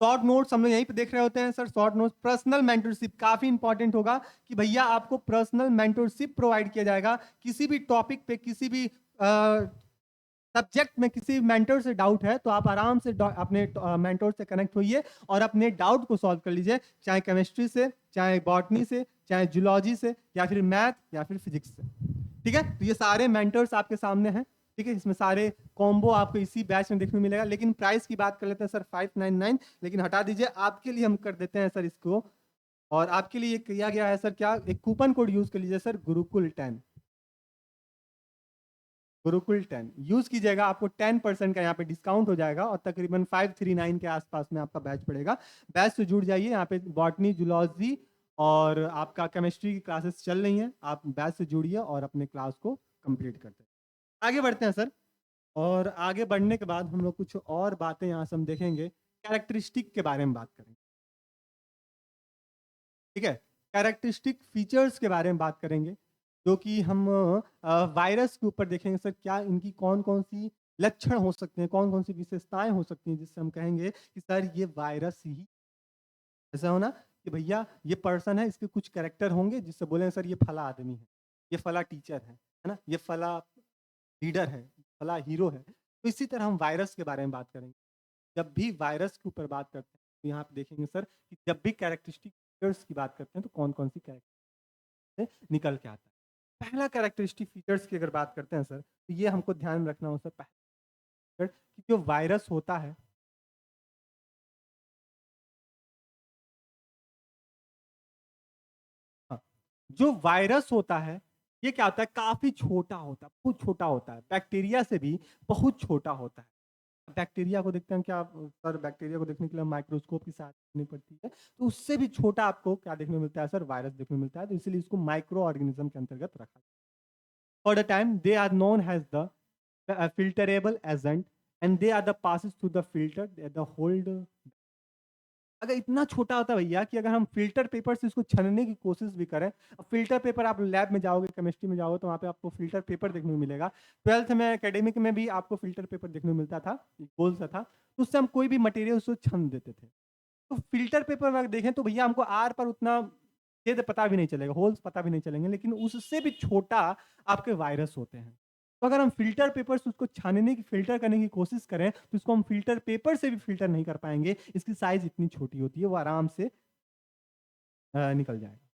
शॉर्ट नोट्स हम लोग यहीं पे देख रहे होते हैं sir, short notes. Personal mentorship काफी इंपॉर्टेंट होगा कि भैया आपको पर्सनल मेंटरशिप प्रोवाइड किया जाएगा, किसी भी टॉपिक पे, किसी भी सब्जेक्ट में किसी मेंटर से डाउट है तो आप आराम से अपने मेंटर से कनेक्ट होइए और अपने डाउट को सॉल्व कर लीजिए, चाहे केमिस्ट्री से, चाहे बॉटनी से, चाहे जूलॉजी से, या फिर मैथ, या फिर फिजिक्स से, ठीक है। तो ये सारे मेंटर्स आपके सामने हैं, ठीक है। इसमें सारे कॉम्बो आपको इसी बैच में देखने को मिलेगा। लेकिन प्राइस की बात कर लेते हैं सर, 599, लेकिन हटा दीजिए, आपके लिए हम कर देते हैं सर इसको। और आपके लिए किया गया है सर क्या, एक कूपन कोड यूज कर लीजिए सर, गुरुकुल 10, गुरुकुल 10 यूज कीजिएगा, आपको 10% का यहाँ पे डिस्काउंट हो जाएगा और तकरीबन 539 के आसपास में आपका बैच पड़ेगा। बैच से जुड़ जाइए, यहाँ पे बॉटनी, जूलॉजी और आपका केमिस्ट्री की क्लासेस चल रही हैं, आप बैच से जुड़िए और अपने क्लास को कंप्लीट करते हैं। आगे बढ़ते हैं सर, और आगे बढ़ने के बाद हम लोग कुछ और बातें यहाँ से हम देखेंगे, कैरेक्टरिस्टिक के बारे में बात करेंगे, ठीक है। कैरेक्टरिस्टिक फीचर्स के बारे में बात करेंगे, जो कि हम वायरस के ऊपर देखेंगे सर, क्या इनकी कौन कौन सी लक्षण हो सकते हैं, कौन कौन सी विशेषताएं हो सकती हैं जिससे हम कहेंगे कि सर ये वायरस ही, ऐसा होना कि भैया ये पर्सन है, इसके कुछ कैरेक्टर होंगे जिससे बोले सर ये फला आदमी है, ये फला टीचर है ना, ये फला लीडर है, फला हीरो है। तो इसी तरह हम वायरस के बारे में बात करेंगे। जब भी वायरस के ऊपर बात करते हैं तो यहाँ पे देखेंगे सर कि जब भी कैरेक्टरिस्टिक फीचर्स की बात करते हैं तो कौन कौन सी कैरेक्टर निकल के आता है। पहला कैरेक्टरिस्टिक फीचर्स की अगर बात करते हैं सर, तो ये हमको ध्यान रखना हो सर, पहला कि जो वायरस होता है, हाँ, जो वायरस होता है ये क्या होता है, काफी छोटा होता है, बहुत छोटा होता है, बैक्टीरिया से भी बहुत छोटा होता है। बैक्टीरिया को देखते हैं क्या सर, बैक्टीरिया को देखने के लिए माइक्रोस्कोप की सहायता लेनी पड़ती है, तो उससे भी छोटा आपको क्या देखने को मिलता है सर, वायरस देखने को मिलता है। तो इसलिए इसको माइक्रो ऑर्गेनिज्म के अंतर्गत रखा। For the time they are known as the filterable agent and they are the passes through the filter, they are the hold। अगर इतना छोटा होता है भैया कि अगर हम फिल्टर पेपर से इसको छनने की कोशिश भी करें, फिल्टर पेपर आप लैब में जाओगे, केमिस्ट्री में जाओगे तो वहाँ पे आपको फिल्टर पेपर देखने को मिलेगा। 12th में एकेडमिक में भी आपको फिल्टर पेपर देखने को मिलता था, गोल सा था, तो उससे हम कोई भी मटेरियल उसको छन देते थे। तो फिल्टर पेपर अगर देखें तो भैया हमको आर पर उतना छेद पता भी नहीं चलेगा, होल्स पता भी नहीं चलेंगे, लेकिन उससे भी छोटा आपके वायरस होते हैं। तो अगर हम फिल्टर पेपर से उसको छानने की, फिल्टर करने की कोशिश करें तो इसको हम फिल्टर पेपर से भी फिल्टर नहीं कर पाएंगे, इसकी साइज इतनी छोटी होती है, वो आराम से निकल जाएगा।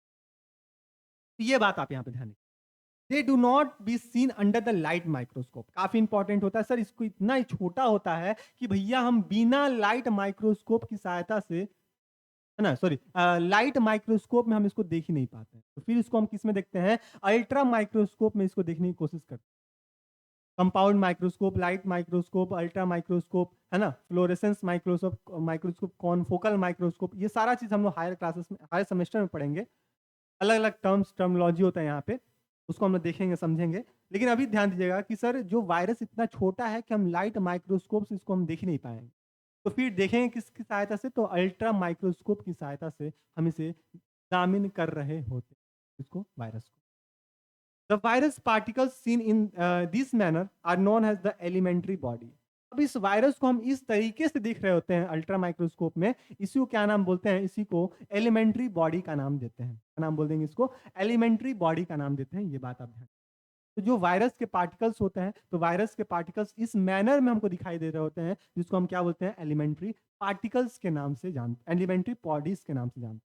तो ये बात आप यहाँ पे ध्यान रखिए। दे do not be seen under the light microscope, काफी इंपॉर्टेंट होता है सर, इसको इतना ही छोटा होता है कि भैया हम बिना लाइट माइक्रोस्कोप की सहायता से, है ना, सॉरी, लाइट माइक्रोस्कोप में हम इसको देख ही नहीं पाते हैं। तो फिर इसको हम किस में देखते हैं, अल्ट्रा माइक्रोस्कोप में इसको देखने की कोशिश करते हैं। Compound microscope, light microscope, ultra microscope, है ना, फ्लोरेसेंस माइक्रोस्कोप, कॉन्फोकल माइक्रोस्कोप, ये सारा चीज़ हम लोग हायर क्लासेस में, हायर सेमेस्टर में पढ़ेंगे। अलग अलग टर्मोलॉजी होता है यहाँ पे, उसको हम लोग देखेंगे समझेंगे। लेकिन अभी ध्यान दीजिएगा कि सर जो वायरस इतना छोटा है कि हम लाइट माइक्रोस्कोप से इसको हम देख ही नहीं पाएंगे, तो फिर देखेंगे किसकी सहायता से, तो अल्ट्रा माइक्रोस्कोप की सहायता से हम इसे एग्जामिन कर रहे होते हैं, इसको, वायरस को। The virus particles seen in this manner are known as the elementary body. अब इस वायरस को हम इस तरीके से देख रहे होते हैं अल्ट्रा माइक्रोस्कोप में, इसी को क्या नाम बोलते हैं, इसी को एलिमेंट्री बॉडी का नाम देते हैं। क्या नाम बोल देंगे इसको, एलिमेंट्री बॉडी का नाम देते हैं, ये बात आप ध्यान। तो जो वायरस के पार्टिकल्स होते हैं, तो वायरस के पार्टिकल्स इस मैनर में हमको दिखाई दे रहे होते हैं, जिसको हम क्या बोलते हैं, एलिमेंट्री पार्टिकल्स के नाम से जानते, एलिमेंट्री बॉडीज के नाम से जानते हैं।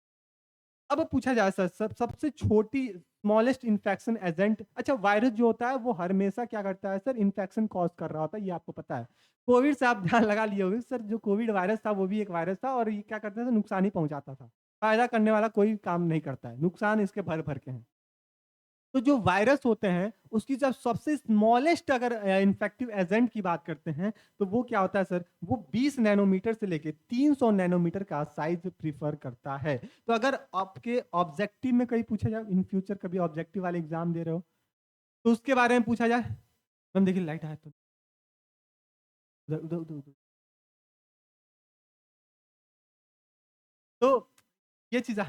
अब पूछा जाए सर, सबसे छोटी स्मॉलेस्ट इन्फेक्शन एजेंट, अच्छा वायरस जो होता है वो हमेशा क्या करता है सर, इन्फेक्शन कॉज कर रहा होता है, ये आपको पता है। कोविड से आप ध्यान लगा लिए होंगे सर, जो कोविड वायरस था वो भी एक वायरस था, और ये क्या करता था, नुकसान ही पहुंचाता था, फायदा करने वाला कोई काम नहीं करता है, नुकसान इसके भर भर के हैं। तो जो वायरस होते हैं उसकी जब सबसे स्मॉलेस्ट अगर इन्फेक्टिव एजेंट की बात करते हैं, तो वो क्या होता है सर, वो 20 नैनोमीटर से लेके 300 नैनोमीटर का साइज प्रीफर करता है। तो अगर आपके ऑब्जेक्टिव में कहीं पूछा जाए, इन फ्यूचर कभी ऑब्जेक्टिव वाले एग्जाम दे रहे हो, तो उसके बारे में पूछा जाए, हम देखिए लाइट आया, तो उधर उधर उधर उधर, तो ये चीज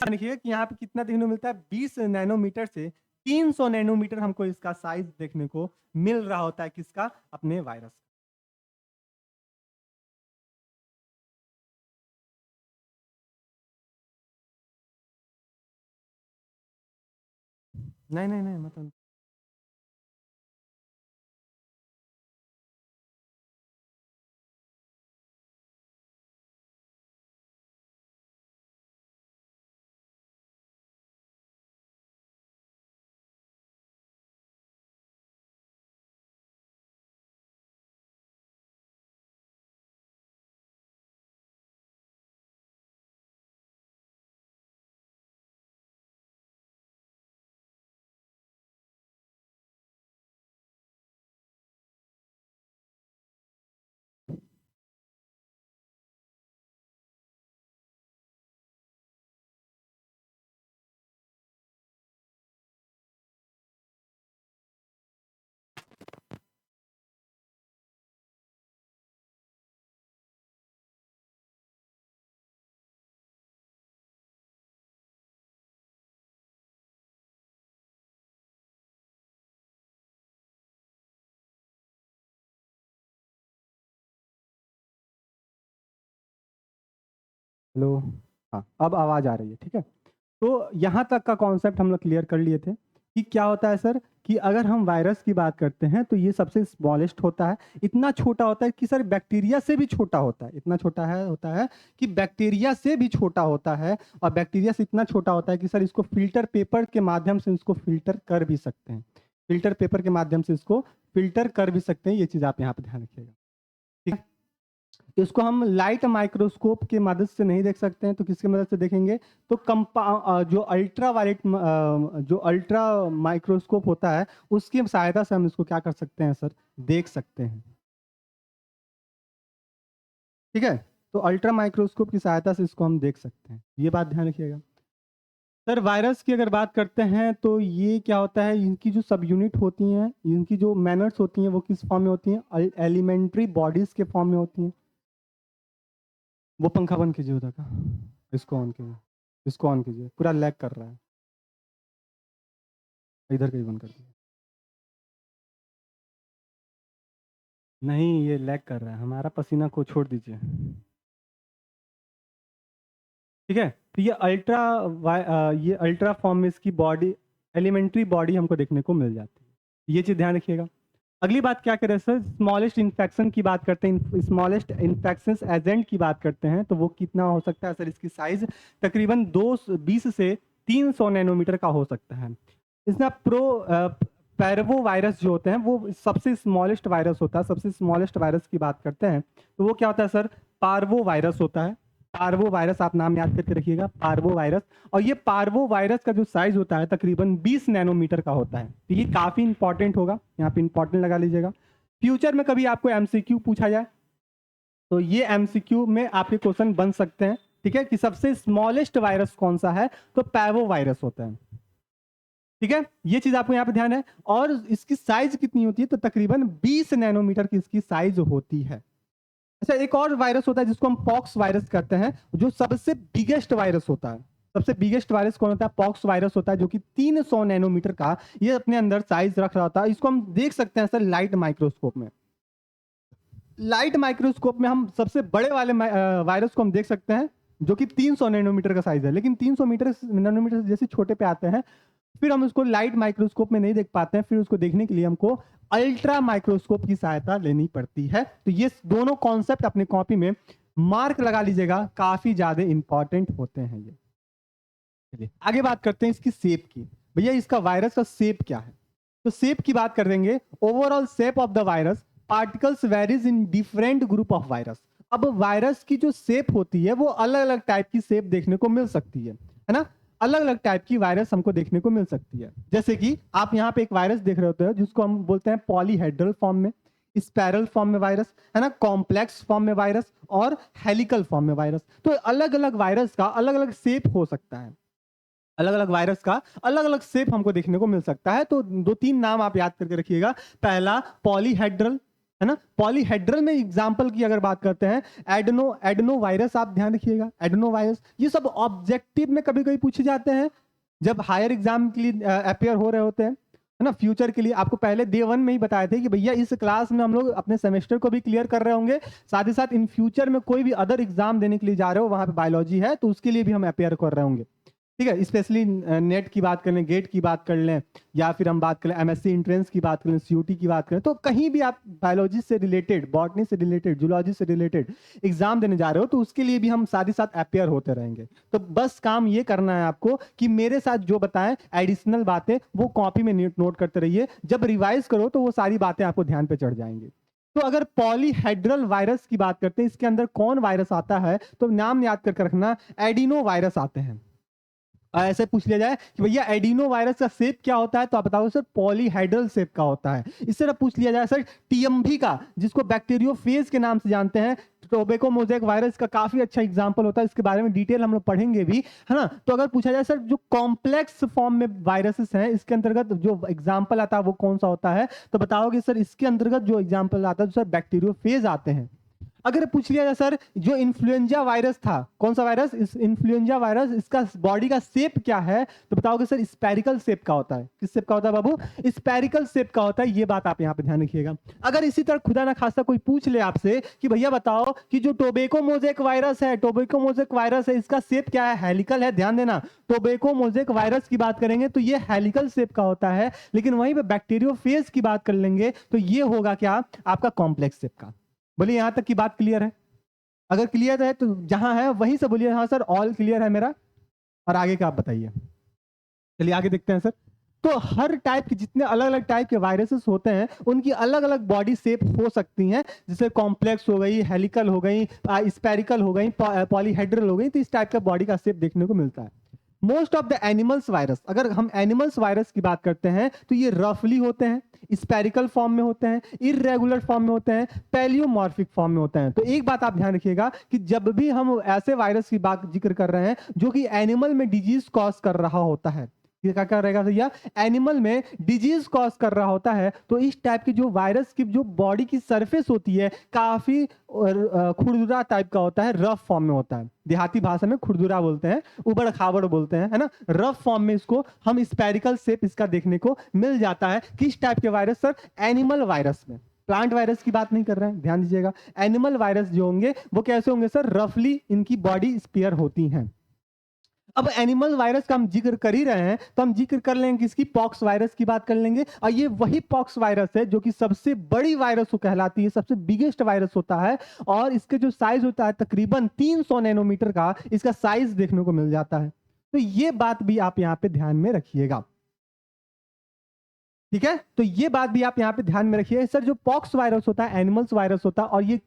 देखिए कि यहाँ पे कितना देखने को मिलता है, 20 नैनोमीटर से 300 नैनोमीटर हमको इसका साइज देखने को मिल रहा होता है, किसका, अपने वायरस। नहीं नहीं नहीं, मतलब हेलो, हाँ अब आवाज आ रही है, ठीक है। तो यहाँ तक का कॉन्सेप्ट हम लोग क्लियर कर लिए थे कि क्या होता है सर, कि अगर हम वायरस की बात करते हैं तो ये सबसे स्मॉलेस्ट होता है, इतना छोटा होता है कि सर बैक्टीरिया से भी छोटा होता है, इतना छोटा है होता है कि बैक्टीरिया से भी छोटा होता है, और बैक्टीरिया से इतना छोटा होता है कि सर इसको फिल्टर पेपर के माध्यम से इसको फिल्टर कर भी सकते हैं, फिल्टर पेपर के माध्यम से इसको फिल्टर कर भी सकते हैं, ये चीज़ आप यहाँ पे ध्यान रखिएगा, ठीक है। इसको हम लाइट माइक्रोस्कोप की मदद से नहीं देख सकते हैं, तो किसकी मदद से देखेंगे, तो जो अल्ट्रा वायलेट जो अल्ट्रा माइक्रोस्कोप होता है उसकी सहायता से हम इसको क्या कर सकते हैं सर, देख सकते हैं, ठीक है। तो अल्ट्रा माइक्रोस्कोप की सहायता से इसको हम देख सकते हैं, ये बात ध्यान रखिएगा। सर वायरस की अगर बात करते हैं तो ये क्या होता है, इनकी जो सब यूनिट होती हैं, इनकी जो मैनर्स होती हैं वो किस फॉर्म में होती हैं, एलिमेंट्री बॉडीज के फॉर्म में होती हैं। वो पंखा बंद कीजिए उधर का, इसको ऑन कीजिए, इसको ऑन कीजिए, पूरा लैग कर रहा है, इधर का ही बंद कर दीजिए। नहीं ये लैग कर रहा है, हमारा पसीना को छोड़ दीजिए, ठीक है। तो ये अल्ट्रा फॉर्म में इसकी बॉडी, एलिमेंट्री बॉडी हमको देखने को मिल जाती है, ये चीज़ ध्यान रखिएगा। अगली बात क्या करें सर, स्मॉलेस्ट इन्फेक्शन की बात करते हैं, स्मॉलेस्ट इन्फेक्शन एजेंट की बात करते हैं, तो वो कितना हो सकता है सर, इसकी साइज तकरीबन 220 से 300 नैनोमीटर का हो सकता है। इसमें पैरवो वायरस जो होते हैं वो सबसे स्मॉलेस्ट वायरस होता है, सबसे स्मॉलेस्ट वायरस की बात करते हैं तो वो क्या होता है सर, पार्वो वायरस होता है, पार्वो वायरस, आप नाम याद करके रखिएगा, पार्वो वायरस। और ये पार्वो वायरस का जो साइज होता है तकरीबन 20 नैनोमीटर का होता है। तो ये काफी इंपॉर्टेंट होगा, यहाँ पे इंपॉर्टेंट लगा लीजिएगा। फ्यूचर में कभी आपको एमसीक्यू पूछा जाए तो ये एमसीक्यू में आपके क्वेश्चन बन सकते हैं, ठीक है, कि सबसे स्मॉलेस्ट वायरस कौन सा है, तो पैवो वायरस होता है, ठीक है। ये चीज आपको यहाँ पे ध्यान है। और इसकी साइज कितनी होती है, तो तकरीबन 20 नैनोमीटर की इसकी साइज होती है। अच्छा, एक और वायरस होता है जिसको हम पॉक्स वायरस कहते हैं, जो सबसे बिगेस्ट वायरस होता है। सबसे बिगेस्ट वायरस कौन होता है, पॉक्स वायरस होता है, जो कि 300 नैनोमीटर का ये अपने अंदर साइज रख रहा होता है। इसको हम देख सकते हैं सर लाइट माइक्रोस्कोप में। लाइट माइक्रोस्कोप में हम सबसे बड़े वाले वायरस को हम देख सकते हैं, जो कि 300 नैनोमीटर का साइज है। लेकिन 300 नैनोमीटर जैसे छोटे पे आते हैं, फिर हम उसको लाइट माइक्रोस्कोप में नहीं देख पाते हैं, फिर उसको देखने के लिए हमको अल्ट्रा माइक्रोस्कोप की सहायता लेनी पड़ती है। तो ये दोनों कॉन्सेप्ट अपने कॉपी में मार्क लगा लीजिएगा, काफी ज्यादा इंपॉर्टेंट होते हैं ये। चलिए आगे बात करते हैं इसकी शेप की। भैया इसका वायरस का शेप क्या है, तो शेप की बात कर देंगे। Overall shape of the virus, particles varies in different group of virus. अब वायरस की जो शेप होती है वो अलग अलग टाइप की शेप देखने को मिल सकती है ना। अलग अलग टाइप की वायरस हमको देखने को मिल सकती है। जैसे कि आप यहाँ पे एक वायरस देख रहे होते हैं जिसको हम बोलते हैं पॉलीहेड्रल फॉर्म में, स्पाइरल फॉर्म में वायरस, है ना, कॉम्प्लेक्स फॉर्म में वायरस और हेलिकल फॉर्म में वायरस। तो अलग अलग वायरस का अलग अलग शेप हो सकता है, अलग अलग वायरस का अलग अलग शेप हमको देखने को मिल सकता है। तो दो तीन नाम आप याद करके रखिएगा। पहला पॉलीहेड्रल, है ना। पॉलीहेड्रल में एग्जांपल की अगर बात करते हैं, एडनो वायरस, आप ध्यान रखिएगा, एडनो वायरस। ये सब ऑब्जेक्टिव में कभी कभी पूछे जाते हैं जब हायर एग्जाम के लिए अपेयर हो रहे होते हैं, है ना, फ्यूचर के लिए। आपको पहले डे 1 में ही बताए थे कि भैया इस क्लास में हम लोग अपने सेमेस्टर को भी क्लियर कर रहे होंगे, साथ ही साथ इन फ्यूचर में कोई भी अदर एग्जाम देने के लिए जा रहे हो, वहां पे बायोलॉजी है तो उसके लिए भी हम अपेयर कर रहे होंगे, ठीक है। स्पेशली नेट की बात कर लें, गेट की बात कर लें, या फिर हम बात करें एमएससी एंट्रेंस की बात करें, सीयूटी की बात करें, तो कहीं भी आप बायोलॉजी से रिलेटेड, बॉटनी से रिलेटेड, जूलॉजी से रिलेटेड एग्जाम देने जा रहे हो तो उसके लिए भी हम साथ ही साथ अपेयर होते रहेंगे। तो बस काम ये करना है आपको कि मेरे साथ जो बताएं एडिशनल बातें वो कॉपी में नोट करते रहिए। जब रिवाइज करो तो वो सारी बातें आपको ध्यान पे चढ़ जाएंगी। तो अगर पॉलीहेड्रल वायरस की बात करते हैं, इसके अंदर कौन वायरस आता है, तो नाम याद करके रखना, एडिनो वायरस आते हैं। ऐसे पूछ लिया जाए कि भैया एडिनो वायरस का शेप क्या होता है, तो आप बताओ सर पॉलीहेड्रल शेप का होता है। इस तरह पूछ लिया जाए सर टीएमवी का, जिसको बैक्टीरियोफेज के नाम से जानते हैं, टोबैको मोज़ेक वायरस का काफी अच्छा एग्जांपल होता है, इसके बारे में डिटेल हम लोग पढ़ेंगे भी, है ना। तो अगर पूछा जाए सर जो कॉम्प्लेक्स फॉर्म में वायरसेस हैं, इसके अंतर्गत जो एग्जाम्पल आता है वो कौन सा होता है, तो बताओगे सर इसके अंतर्गत जो एग्जाम्पल आता है तो सर बैक्टीरियोफेज आते हैं। अगर पूछ लिया जाए सर जो इन्फ्लुएंजा वायरस था, कौन सा वायरस, इस इन्फ्लुएंजा वायरस, इसका बॉडी का शेप क्या है, तो बताओगे सर स्पेरिकल शेप का होता है। किस शेप का होता है बाबू, स्पेरिकल शेप का होता है। ये बात आप यहाँ पे ध्यान रखिएगा। अगर इसी तरह खुदा ना खास्ता कोई पूछ ले आपसे कि भैया बताओ कि जो टोबैको मोज़ेक वायरस है, टोबैको मोज़ेक वायरस है, इसका शेप क्या है, हेलिकल है, ध्यान देना। टोबैको मोज़ेक वायरस की बात करेंगे तो ये हेलिकल शेप का होता है, लेकिन वहीं पे बैक्टीरियोफेज की बात कर लेंगे तो ये होगा क्या, आपका कॉम्प्लेक्स शेप का। बोलिए यहां तक की बात क्लियर है? अगर क्लियर है तो जहां है वहीं से बोलिए हाँ सर ऑल क्लियर है मेरा, और आगे का आप बताइए। चलिए आगे देखते हैं सर। तो हर टाइप के जितने अलग अलग टाइप के वायरसेस होते हैं उनकी अलग अलग बॉडी शेप हो सकती हैं, जैसे कॉम्प्लेक्स हो गई, हेलिकल हो गई, स्पेरिकल हो गई, पॉलीहेड्रल हो गई। तो इस टाइप का बॉडी का शेप देखने को मिलता है। Most of the animals virus, अगर हम एनिमल्स वायरस की बात करते हैं तो ये रफली होते हैं, स्पेरिकल फॉर्म में होते हैं, इरेगुलर फॉर्म में होते हैं, पैलियोमॉर्फिक फॉर्म में होते हैं। तो एक बात आप ध्यान रखिएगा कि जब भी हम ऐसे वायरस की बात जिक्र कर रहे हैं जो कि एनिमल में डिजीज कॉज कर रहा होता है, ये क्या कर रहेगा भैया, एनिमल में डिजीज कॉज कर रहा होता है, तो इस टाइप की जो वायरस की जो बॉडी की सरफेस होती है काफी खुरदुरा टाइप का होता है, रफ फॉर्म में होता है। देहाती भाषा में खुरदुरा बोलते हैं, उबड़ खाबड़ बोलते हैं, है ना। रफ फॉर्म में इसको हम स्पेरिकल शेप इसका देखने को मिल जाता है। किस टाइप के वायरस सर, एनिमल वायरस में। प्लांट वायरस की बात नहीं कर रहे हैं, ध्यान दीजिएगा। एनिमल वायरस जो होंगे वो कैसे होंगे सर, रफली इनकी बॉडी स्पेयर होती हैं। अब एनिमल वायरस का हम जिक्र कर ही रहे हैं तो हम जिक्र कर लेंगे किसकी, पॉक्स वायरस की बात कर लेंगे। और ये वही पॉक्स वायरस है जो कि सबसे बड़ी वायरस को कहलाती है, सबसे बिगेस्ट वायरस होता है। और इसके जो साइज होता है तकरीबन 300 नैनोमीटर का इसका साइज देखने को मिल जाता है। तो ये बात भी आप यहाँ पे ध्यान में रखिएगा, ठीक है। तो ये बात भी आप यहाँ पे ध्यान में रखिए सर। जो पॉक्स वायरस होता है एनिमल्स वायरस होता है, और ये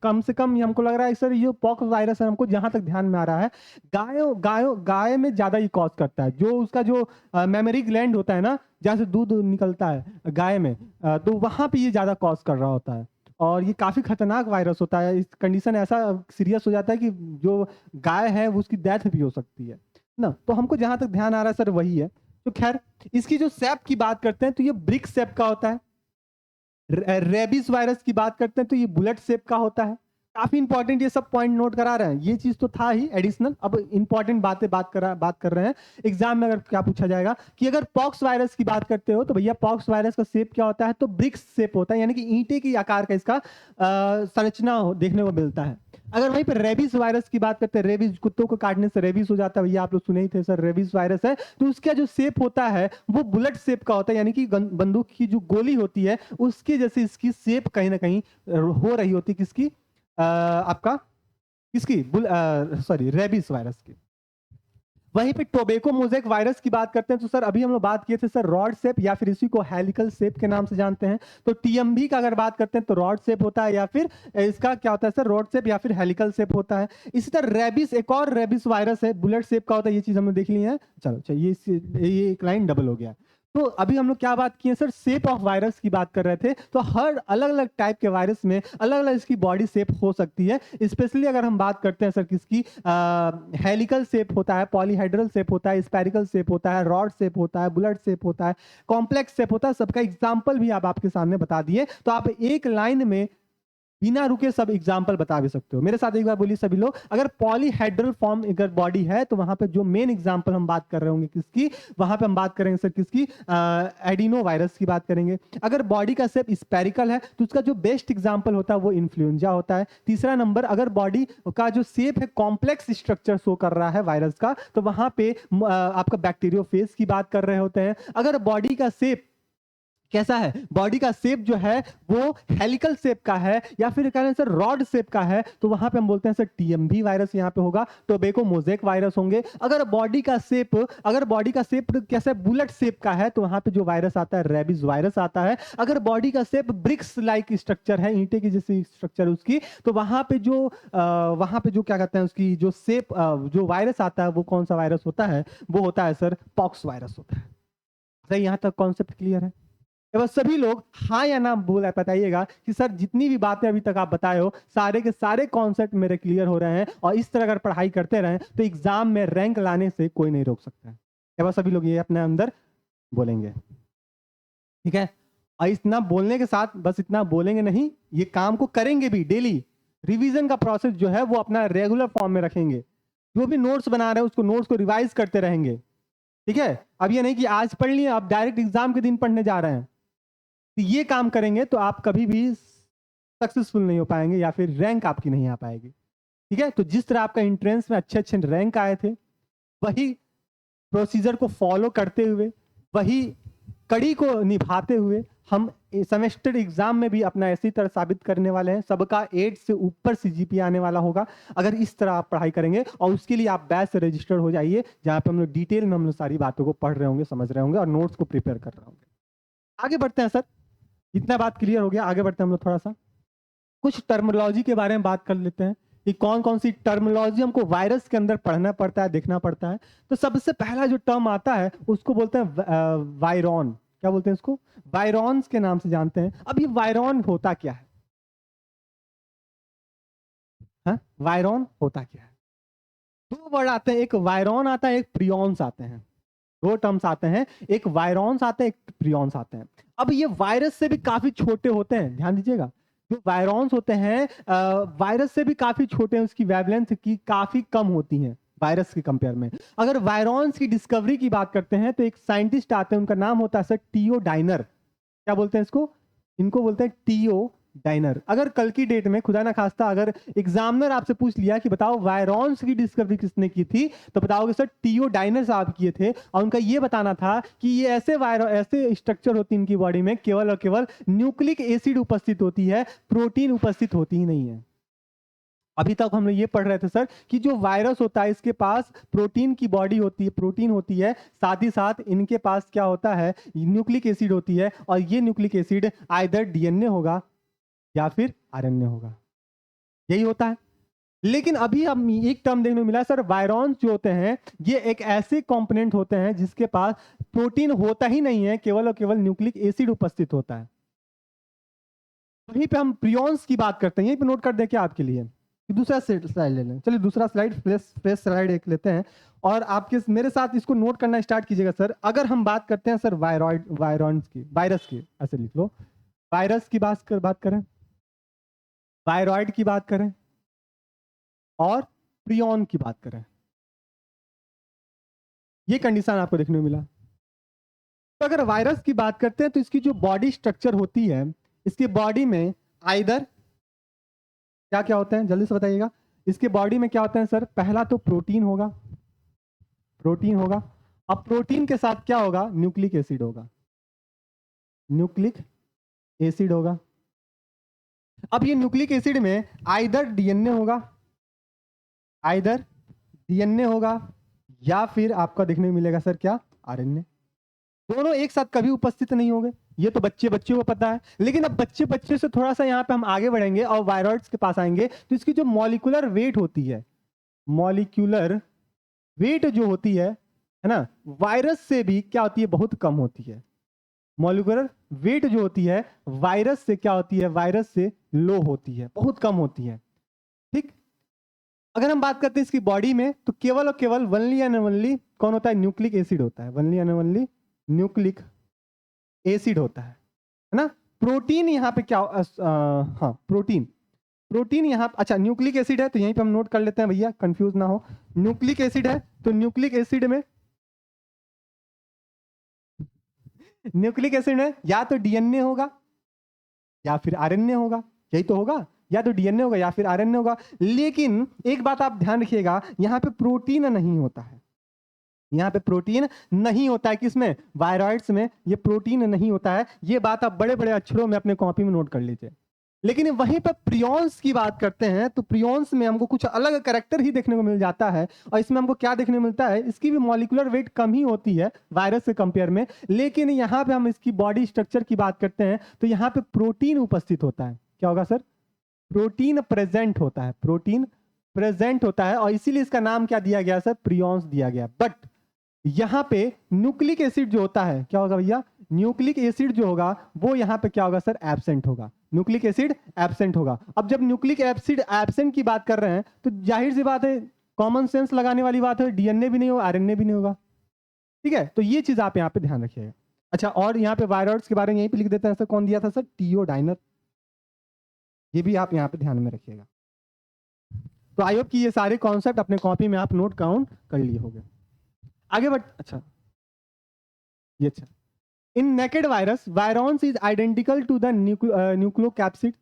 कम से कम ये हमको लग रहा है सर ये पॉक्स वायरस है, हमको जहाँ तक ध्यान में आ रहा है गाय में ज़्यादा ये कॉज करता है। जो उसका जो मेमोरी ग्लैंड होता है ना, जहाँ से दूध निकलता है गाय में, तो वहाँ पे ये ज़्यादा कॉज कर रहा होता है और ये काफ़ी खतरनाक वायरस होता है। इस कंडीशन ऐसा सीरियस हो जाता है कि जो गाय है वो उसकी डेथ भी हो सकती है ना। तो हमको जहाँ तक ध्यान आ रहा है सर वही है। तो खैर इसकी जो सेप की बात करते हैं तो ये ब्रिक सेप का होता है। रेबीज वायरस की बात करते हैं तो ये बुलेट शेप का होता है। काफी इंपॉर्टेंट, ये सब पॉइंट नोट करा रहे हैं, ये चीज तो था ही एडिशनल। अब इंपॉर्टेंट बात कर रहे हैं। एग्जाम में अगर क्या पूछा जाएगा कि अगर पॉक्स वायरस की बात करते हो तो भैया पॉक्स वायरस का शेप क्या होता है, तो ब्रिक्स शेप होता है, यानी कि ईंटे की आकार का इसका संरचना देखने को मिलता है। अगर वहीं पर रेबीज वायरस की बात करते हैं, रेबीज कुत्तों को काटने से रेबीज हो जाता है, भैया आप लोग सुने ही थे सर, रेबीज वायरस है। तो उसका जो शेप होता है वो बुलेट शेप का होता है, यानी कि बंदूक की जो गोली होती है उसके जैसे इसकी शेप कहीं ना कहीं हो रही होती है। किसकी? आपका किसकी? सॉरी, रेबीज वायरस की। वहीं पे टोबैको मोज़ेक वायरस की बात करते हैं तो सर अभी हम लोग बात किए थे सर रॉड शेप या फिर इसी को हेलिकल शेप के नाम से जानते हैं। तो टीएमबी का अगर बात करते हैं तो रॉड शेप होता है या फिर इसका क्या होता है सर, रॉड शेप या फिर हेलिकल शेप होता है। इसी तरह रेबिस, एक और रेबिस वायरस है, बुलेट शेप का होता है। ये चीज हमने देख ली है। चलो चलिए, ये एक लाइन डबल हो गया। तो अभी हम लोग क्या बात किए सर, शेप ऑफ वायरस की बात कर रहे थे। तो हर अलग अलग टाइप के वायरस में अलग अलग इसकी बॉडी शेप हो सकती है। स्पेशली अगर हम बात करते हैं सर किसकी, हेलिकल शेप होता है, पॉलीहाइड्रल शेप होता है, स्पेरिकल शेप होता है, रॉड शेप होता है, बुलेट शेप होता है, कॉम्प्लेक्स शेप होता है। सबका एग्जाम्पल भी आप आपके सामने बता दिए। तो आप एक लाइन में बिना रुके सब एग्जाम्पल बता भी सकते हो। मेरे साथ एक बार बोलिए सभी लोग, अगर पॉलीहाइड्रल फॉर्म अगर बॉडी है तो वहां पे जो मेन एग्जाम्पल हम बात कर रहे होंगे किसकी, वहां पे हम बात करेंगे सर किसकी, एडिनो वायरस की बात करेंगे। अगर बॉडी का शेप स्पेरिकल है तो उसका जो बेस्ट एग्जाम्पल होता है वो इन्फ्लुएंजा होता है। तीसरा नंबर, अगर बॉडी का जो शेप है कॉम्प्लेक्स स्ट्रक्चर शो कर रहा है वायरस का, तो वहां पे आपका बैक्टीरियोफेज की बात कर रहे होते हैं। अगर बॉडी का शेप कैसा है, बॉडी का शेप जो है वो हेलिकल शेप का है या फिर कह रहे हैं सर रॉड शेप का है, तो वहां पे हम बोलते हैं सर टीएमबी वायरस यहाँ पे होगा, टोबैको मोज़ेक वायरस होंगे। अगर बॉडी का शेप कैसा बुलेट शेप का है तो वहां पे जो वायरस आता है रेबीज वायरस आता है। अगर बॉडी का शेप ब्रिक्स लाइक स्ट्रक्चर है, ईंटे की जैसी स्ट्रक्चर उसकी, तो वहां पे जो क्या कहते हैं उसकी जो शेप जो वायरस आता है वो कौन सा वायरस होता है, वो होता है सर पॉक्स वायरस होता है। सही, यहाँ तक कॉन्सेप्ट क्लियर है? बस सभी लोग हाँ या ना बोल बताइएगा कि सर जितनी भी बातें अभी तक आप बताए हो सारे के सारे कॉन्सेप्ट मेरे क्लियर हो रहे हैं, और इस तरह अगर पढ़ाई करते रहें तो एग्जाम में रैंक लाने से कोई नहीं रोक सकता है। बस सभी लोग ये अपने अंदर बोलेंगे, ठीक है? और इतना बोलने के साथ बस इतना बोलेंगे नहीं, ये काम को करेंगे भी। डेली रिवीजन का प्रोसेस जो है वो अपना रेगुलर फॉर्म में रखेंगे। जो भी नोट्स बना रहे हैं उसको नोट्स को रिवाइज करते रहेंगे, ठीक है? अब ये नहीं कि आज पढ़ लिए आप डायरेक्ट एग्जाम के दिन पढ़ने जा रहे हैं। तो ये काम करेंगे तो आप कभी भी सक्सेसफुल नहीं हो पाएंगे या फिर रैंक आपकी नहीं आ पाएगी, ठीक है? तो जिस तरह आपका एंट्रेंस में अच्छे अच्छे रैंक आए थे, वही प्रोसीजर को फॉलो करते हुए, वही कड़ी को निभाते हुए हम सेमेस्टर एग्जाम में भी अपना ऐसी तरह साबित करने वाले हैं। सबका 8 से ऊपर सीजीपीए आने वाला होगा अगर इस तरह आप पढ़ाई करेंगे। और उसके लिए आप बैच से रजिस्टर्ड हो जाइए, जहां पे हम लोग डिटेल में हम लोग सारी बातों को पढ़ रहे होंगे, समझ रहे होंगे और नोट्स को प्रिपेयर कर रहे होंगे। आगे बढ़ते हैं सर, इतना बात क्लियर हो गया, आगे बढ़ते हैं हम लोग थोड़ा सा कुछ टर्मिनोलॉजी के बारे में बात कर लेते हैं कि कौन कौन सी टर्मिनोलॉजी हमको वायरस के अंदर पढ़ना पड़ता है, देखना पड़ता है। तो सबसे पहला जो टर्म आता है उसको बोलते हैं वायरॉन। क्या बोलते हैं इसको? वायरॉन्स के नाम से जानते हैं। अब ये वायरॉन होता क्या है? हाँ, वायरॉन होता क्या है? दो वर्ड आते हैं, एक वायरॉन आता है, एक प्रियॉन्स आते हैं। दो टर्म्स आते हैं, एक वायरॉन्स आते हैं, एक प्रियॉन्स आते हैं। अब ये वायरस से भी काफी छोटे होते हैं, ध्यान दीजिएगा। जो वायरॉन्स होते हैं वायरस से भी काफी छोटे हैं, उसकी वेवलेंथ की काफी कम होती हैं वायरस के कंपेयर में। अगर वायरॉन्स की डिस्कवरी की बात करते हैं तो एक साइंटिस्ट आते हैं, उनका नाम होता है सर टीओ डाइनर। क्या बोलते हैं इसको? इनको बोलते हैं टीओ डाइनर। अगर कल की डेट में खुदा ना खास्ता अगर एग्जामिनर आपसे पूछ लिया कि बताओ वायरॉन्स की डिस्कवरी किसने की थी, तो बताओगे सर टीओ डाइनर साहब किए थे। और उनका ये बताना था कि ये ऐसे स्ट्रक्चर होती है इनकी बॉडी में, केवल और केवल न्यूक्लिक एसिड उपस्थित होती है, प्रोटीन उपस्थित होती ही नहीं है। अभी तक हम लोग ये पढ़ रहे थे सर कि जो वायरस होता है इसके पास प्रोटीन की बॉडी होती है, प्रोटीन होती है, साथ ही साथ इनके पास क्या होता है, न्यूक्लिक एसिड होती है। और ये न्यूक्लिक एसिड आइदर डीएनए होगा या फिर आरएनए होगा। यही होता है। लेकिन अभी हम एक टर्म देखने को मिला सर, वायरॉन्स जो होते हैं ये एक ऐसे कंपोनेंट होते हैं जिसके पास प्रोटीन होता ही नहीं है, केवल और केवल न्यूक्लिक एसिड उपस्थित होता है। वहीं पे हम प्रियॉन्स की बात करते हैं, यहीं पे नोट कर दें क्या आपके लिए, दूसरा स्लाइड ले लें। चलिए दूसरा स्लाइड, फ्रेश स्लाइड एक लेते हैं और आपके मेरे साथ इसको नोट करना स्टार्ट कीजिएगा सर। अगर हम बात करते हैं सर वायरॉन्स की, वायरस की, ऐसे लिख लो, वायरस की बात करें, वायरॉइड की बात करें और प्रियॉन की बात करें, ये कंडीशन आपको देखने को मिला। तो अगर वायरस की बात करते हैं तो इसकी जो बॉडी स्ट्रक्चर होती है, इसकी बॉडी में आइदर क्या क्या होते हैं, जल्दी से बताइएगा। इसके बॉडी में क्या होते हैं सर, पहला तो प्रोटीन होगा, प्रोटीन होगा। अब प्रोटीन के साथ क्या होगा, न्यूक्लिक एसिड होगा, न्यूक्लिक एसिड होगा। अब ये न्यूक्लिक एसिड में आइदर डीएनए होगा, आइदर डीएनए होगा या फिर आपका देखने को मिलेगा सर क्या, आरएनए। दोनों एक साथ कभी उपस्थित नहीं होंगे, ये तो बच्चे को पता है। लेकिन अब बच्चे से थोड़ा सा यहाँ पे हम आगे बढ़ेंगे और वायरॉइड्स के पास आएंगे, तो इसकी जो मॉलिक्यूलर वेट होती है, मॉलिक्यूलर वेट जो होती है ना, वायरस से भी क्या होती है, बहुत कम होती है। मॉलिक्यूलर वेट जो होती है वायरस से क्या होती है, वायरस से लो होती है, बहुत कम होती है। ठीक, अगर हम बात करते हैं इसकी बॉडी में, तो केवल और केवल वनली एंड वनली कौन होता है, न्यूक्लिक एसिड होता है, only and only nucleic acid होता है ना। प्रोटीन यहाँ पे क्या, हाँ प्रोटीन यहाँ, अच्छा न्यूक्लिक एसिड है तो यहीं पे हम नोट कर लेते हैं भैया, कंफ्यूज ना हो। न्यूक्लिक एसिड है तो न्यूक्लिक एसिड में या तो डीएनए होगा या फिर आरएनए होगा, यही तो होगा, या तो डीएनए होगा या फिर आरएनए होगा। लेकिन एक बात आप ध्यान रखिएगा, यहाँ पे प्रोटीन नहीं होता है, यहाँ पे प्रोटीन नहीं होता है। किसमें, वायरॉइड्स में ये प्रोटीन नहीं होता है। ये बात आप बड़े बड़े अक्षरों में अपने कॉपी में नोट कर लीजिए। लेकिन वहीं पर प्रियॉन्स की बात करते हैं तो प्रियॉन्स में हमको कुछ अलग कैरेक्टर ही देखने को मिल जाता है। और इसमें हमको क्या देखने को मिलता है, इसकी भी मॉलिक्यूलर वेट कम ही होती है वायरस से कंपेयर में। लेकिन यहाँ पे हम इसकी बॉडी स्ट्रक्चर की बात करते हैं तो यहाँ पे प्रोटीन उपस्थित होता है। क्या होगा सर, प्रोटीन प्रेजेंट होता है, प्रोटीन प्रेजेंट होता है। और इसीलिए इसका नाम क्या दिया गया सर, प्रियॉन्स दिया गया। बट यहाँ पे न्यूक्लिक एसिड जो होता है, क्या होगा भैया, न्यूक्लिक एसिड जो होगा वो यहाँ पे क्या होगा सर, एब्सेंट होगा, न्यूक्लिक एसिड एब्सेंट होगा। अब जब न्यूक्लिक एसिड एब्सेंट की बात कर रहे हैं तो जाहिर सी बात है, कॉमन सेंस लगाने वाली बात है, डीएनए भी नहीं होगा, आरएनए भी नहीं होगा। ठीक है, तो ये चीज आप यहाँ पे ध्यान रखिएगा। अच्छा, और यहाँ पे वायरॉइड्स के बारे में यहीं पे लिख देते हैं सर, कौन दिया था सर, टीओडाइनर, ये भी आप यहाँ पे ध्यान में रखिएगा। तो आई होप कि ये सारे कॉन्सेप्ट अपने कॉपी में आप नोट डाउन कर लिए होंगे। आगे बढ़, अच्छा ये, अच्छा, in naked virus virions is identical to the nucleocapsid.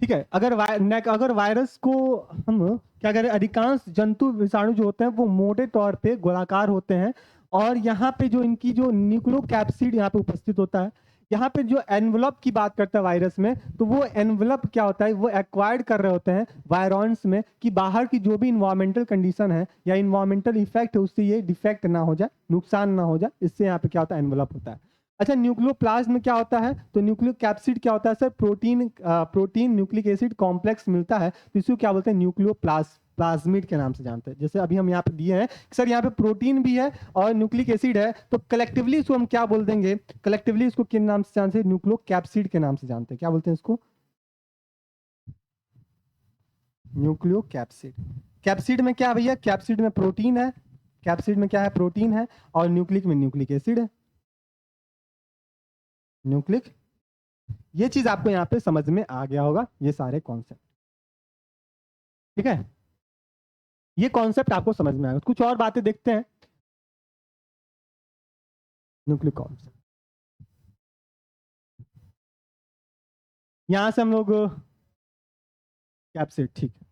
ठीक है, अगर वायरस को हम क्या करें, अधिकांश जंतु विषाणु जो होते हैं वो मोटे तौर पे गोलाकार होते हैं। और यहाँ पे जो इनकी जो न्यूक्लियोकैप्सिड यहाँ पे उपस्थित होता है। यहाँ पे जो एनवलप की बात करता है वायरस में, तो वो एनवलप क्या होता है, वो एक्वायर्ड कर रहे होते हैं वायरॉन्स में कि बाहर की जो भी इन्वायरमेंटल कंडीशन है या इन्वायरमेंटल इफेक्ट है उससे ये डिफेक्ट ना हो जाए, नुकसान ना हो जाए, इससे यहाँ पे क्या होता है, एनवलप होता है। अच्छा, न्यूक्लियोप्लाज्म में क्या होता है, तो न्यूक्लियोकैप्सिड क्या होता है sir, protein nucleic acid complex मिलता है, तो इसको क्या बोलते हैं, न्यूक्लियोप्लाज्मिड के नाम से जानते हैं। जैसे अभी हम यहाँ पे दिए हैं सर, यहाँ पे प्रोटीन भी है और न्यूक्लिक एसिड है, तो कलेक्टिवली इसको हम क्या बोल देंगे, कलेक्टिवली इसको किन नाम से जानते हैं, न्यूक्लियोकैप्सिड के नाम से जानते हैं। क्या बोलते हैं इसको, न्यूक्लियोकैप्सिड। कैप्सिड में क्या भैया, कैप्सिड में प्रोटीन है, कैप्सिड में क्या है, प्रोटीन है, और न्यूक्लिक में न्यूक्लिक एसिड है, न्यूक्लिक। ये चीज आपको यहाँ पे समझ में आ गया होगा, ये सारे कॉन्सेप्ट। ठीक है, ये कॉन्सेप्ट आपको समझ में आएगा। कुछ और बातें देखते हैं, न्यूक्लिक कॉन्सेप्ट। यहां से हम लोग कैप्सिड, ठीक है,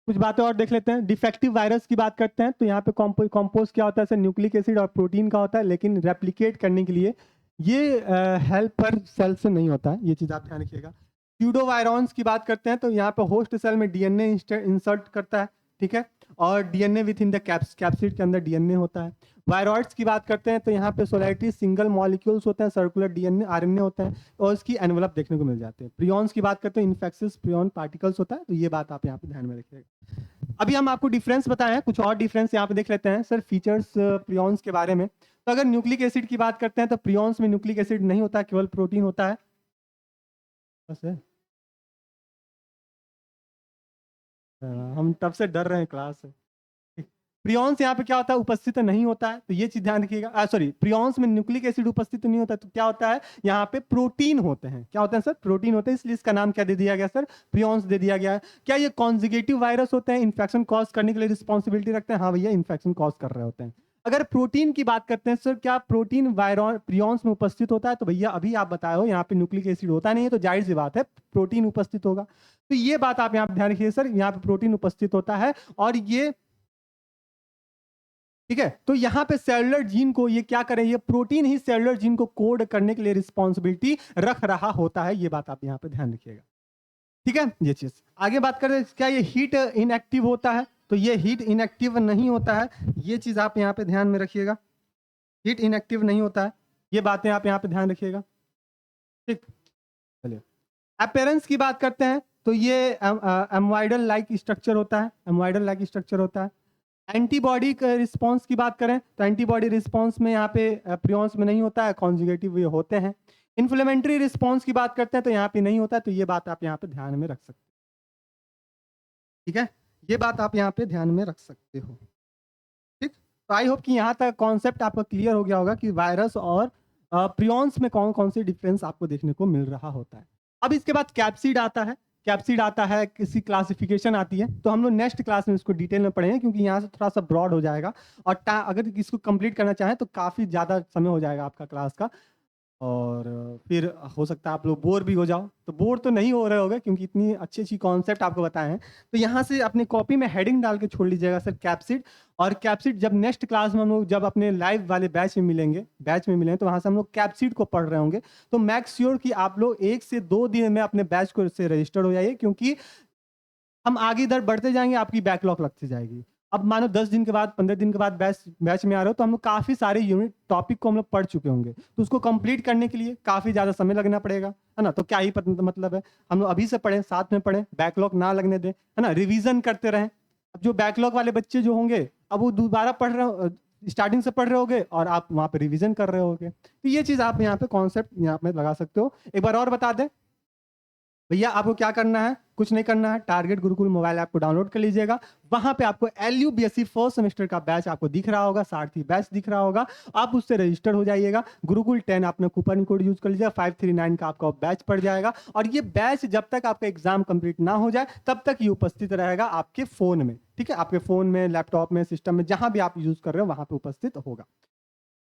कुछ बातें और देख लेते हैं। डिफेक्टिव वायरस की बात करते हैं तो यहाँ पे कॉम्पोज क्या होता है सर, न्यूक्लिक एसिड और प्रोटीन का होता है, लेकिन रेप्लिकेट करने के लिए ये हेल्पर सेल से नहीं होता है, ये चीज आप ध्यान रखिएगा। स्यूडोवायरॉन्स की बात करते हैं तो यहाँ पे होस्ट सेल में डीएनए इंसर्ट करता है, ठीक है, और DNA with in the capsid के अंदर डीएनए होता है। वायरॉइड्स की बात करते हैं तो यहाँ पे सोलाइटी सिंगल मॉलिक्यूल्स होते हैं, सर्कुलर डीएनए आरएनए होता है और इसकी एनवलप देखने को मिल जाते हैं। प्रियॉन्स की बात करते हैं, इन्फेक्शियस प्रियॉन पार्टिकल्स होता है, तो ये बात आप यहाँ पे ध्यान में रखिएगा। अभी हम आपको डिफरेंस बताए हैं, कुछ और डिफरेंस यहाँ पे देख लेते हैं सर फीचर्स प्रियॉन्स के बारे में। तो अगर न्यूक्लिक एसिड की बात करते हैं तो प्रियॉन्स में न्यूक्लिक एसिड नहीं होता, केवल प्रोटीन होता है। बस है, हम तब से डर रहे हैं क्लास से। प्रियॉन्स यहाँ पे क्या होता है, उपस्थित नहीं होता है, तो ये चीज ध्यान रखिएगा। सॉरी, प्रियॉन्स में न्यूक्लिक एसिड उपस्थित नहीं होता है, तो क्या होता है यहाँ पे प्रोटीन होते हैं। क्या होते हैं सर, प्रोटीन होते हैं, इसलिए इसका नाम क्या दे दिया गया सर, प्रियॉन्स दे दिया गया है। क्या ये कॉन्जुगेटिव वायरस होते हैं, इन्फेक्शन कॉज करने के लिए रिस्पॉन्सिबिलिटी रखते हैं? हाँ भैया, इन्फेक्शन कॉज कर रहे होते हैं। अगर प्रोटीन की बात करते हैं सर, क्या प्रोटीन वायरॉन प्रियॉन्स में उपस्थित होता है? तो भैया अभी आप बताए हो यहाँ पे न्यूक्लिक एसिड होता नहीं है, तो जाहिर सी बात है प्रोटीन उपस्थित होगा। तो ये बात आप यहाँ पे ध्यान रखिए सर, यहाँ पे प्रोटीन उपस्थित होता है और ये ठीक है। तो यहाँ पे सेलुलर जीन को ये क्या करे, ये प्रोटीन ही सेलुलर जीन को कोड करने के लिए रिस्पॉन्सिबिलिटी रख रहा होता है। ये बात आप यहाँ पे ध्यान रखिएगा, ठीक है। ये चीज आगे बात करें, क्या ये हीट इनएक्टिव होता है? तो ये हीट इनएक्टिव नहीं होता है, ये चीज आप यहाँ पे ध्यान में रखिएगा, हीट इनएक्टिव नहीं होता है, ये बातें आप यहाँ पे ध्यान रखिएगा, ठीक। चलिए अपीयरेंस की बात करते हैं तो ये एम्वाइडल लाइक स्ट्रक्चर होता है, एम्वाइडल लाइक स्ट्रक्चर होता है। एंटीबॉडी रिस्पांस की बात करें तो एंटीबॉडी रिस्पांस में यहाँ पे प्रियॉन्स में नहीं होता है, कॉन्जुगेटिव ये होते हैं। इन्फ्लेमेटरी रिस्पांस की बात करते हैं तो यहाँ पे नहीं होता है, तो ये बात आप यहाँ पे ध्यान में रख सकते हैं, ठीक है। ये बात आप यहाँ पे ध्यान में रख सकते हो, ठीक। तो आई होप कि यहाँ तक कॉन्सेप्ट आपका क्लियर हो गया होगा कि वायरस और प्रियॉन्स में कौन कौन से डिफरेंस आपको देखने को मिल रहा होता है। अब इसके बाद कैप्सिड आता है, कैप्सिड आता है, किसी क्लासिफिकेशन आती है, तो हम लोग नेक्स्ट क्लास में इसको डिटेल में पढ़ेंगे, क्योंकि यहाँ से थोड़ा सा ब्रॉड हो जाएगा और अगर इसको कंप्लीट करना चाहें तो काफ़ी ज़्यादा समय हो जाएगा आपका क्लास का, और फिर हो सकता है आप लोग बोर भी हो जाओ। तो बोर तो नहीं हो रहे होगे, क्योंकि इतनी अच्छी अच्छी कॉन्सेप्ट आपको बताए हैं। तो यहाँ से अपनी कॉपी में हेडिंग डाल के छोड़ लीजिएगा सर कैप्सिड। और कैप्सिड जब नेक्स्ट क्लास में हम लोग जब अपने लाइव वाले बैच में मिलेंगे तो वहाँ से हम लोग कैप्सिड को पढ़ रहे होंगे। तो मेक श्योर कि आप लोग 1 से 2 दिन में अपने बैच को से रजिस्टर हो जाइए, क्योंकि हम आगे इधर बढ़ते जाएंगे, आपकी बैकलॉग लगती जाएगी। अब मानो 10 दिन के बाद 15 दिन के बाद बैच में आ रहे हो, तो हम लोग काफ़ी सारे यूनिट टॉपिक को हम लोग पढ़ चुके होंगे, तो उसको कंप्लीट करने के लिए काफ़ी ज़्यादा समय लगना पड़ेगा, है ना। तो क्या ही मतलब है, हम लोग अभी से पढ़ें, साथ में पढ़ें, बैकलॉग ना लगने दें, है ना, रिवीजन करते रहें। अब जो बैकलॉग वाले बच्चे जो होंगे, अब वो दोबारा पढ़ रहे, स्टार्टिंग से पढ़ रहे होगे और आप वहाँ पे रिवीजन कर रहे होगे। तो ये चीज़ आप यहाँ पे कॉन्सेप्ट यहाँ पे लगा सकते हो। एक बार और बता दें भैया, आपको क्या करना है, कुछ नहीं करना है, टारगेट गुरुकुल मोबाइल ऐप को डाउनलोड कर लीजिएगा। वहां पे आपको LUBSC फर्स्ट सेमेस्टर का बैच आपको दिख रहा होगा, सारथी बैच दिख रहा होगा, आप उससे रजिस्टर हो जाइएगा। गुरुकुल 10 आपने कूपन कोड यूज कर लीजिएगा, 539 का आपका बैच पड़ जाएगा। और ये बैच जब तक आपका एग्जाम कंप्लीट ना हो जाए तब तक ये उपस्थित रहेगा आपके फोन में, ठीक है, आपके फोन में, लैपटॉप में, सिस्टम में, जहां भी आप यूज कर रहे हो वहां पे उपस्थित होगा।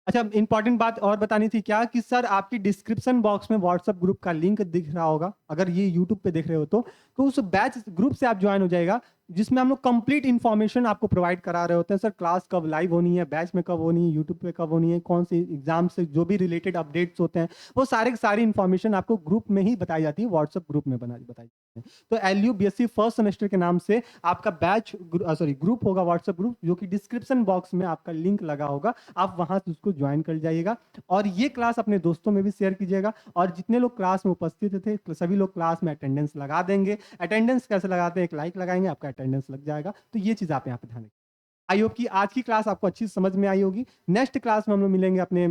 अच्छा, इंपॉर्टेंट बात और बतानी थी क्या, कि सर आपकी डिस्क्रिप्शन बॉक्स में व्हाट्सएप ग्रुप का लिंक दिख रहा होगा, अगर ये यूट्यूब पे देख रहे हो तो उस बैच ग्रुप से आप ज्वाइन हो जाएगा, जिसमें हम लोग कंप्लीट इन्फॉर्मेशन आपको प्रोवाइड करा रहे होते हैं। सर क्लास कब लाइव होनी है, बैच में कब होनी है, यूट्यूब पे कब होनी है, कौन सी एग्जाम से जो भी रिलेटेड अपडेट्स होते हैं, वो सारे सारी इन्फॉर्मेशन आपको ग्रुप में ही बताई जाती है, व्हाट्सएप ग्रुप में बताई जाती है। तो LUBSC फर्स्ट सेमेस्टर के नाम से आपका बैच ग्रुप होगा, व्हाट्सएप ग्रुप, जो कि डिस्क्रिप्शन बॉक्स में आपका लिंक लगा होगा, आप वहां से उसको ज्वाइन कर जाइएगा। और ये क्लास अपने दोस्तों में भी शेयर कीजिएगा, और जितने लोग क्लास में उपस्थित थे सभी लोग क्लास में अटेंडेंस लगा देंगे। अटेंडेंस कैसे लगाते हैं, एक लाइक लगाएंगे, आपका अटेंडेंस लग जाएगा। तो ये चीज आप यहाँ पे ध्यान रखिए। आई होप कि आज की क्लास आपको अच्छी समझ में आई होगी। नेक्स्ट क्लास में हम लोग मिलेंगे अपने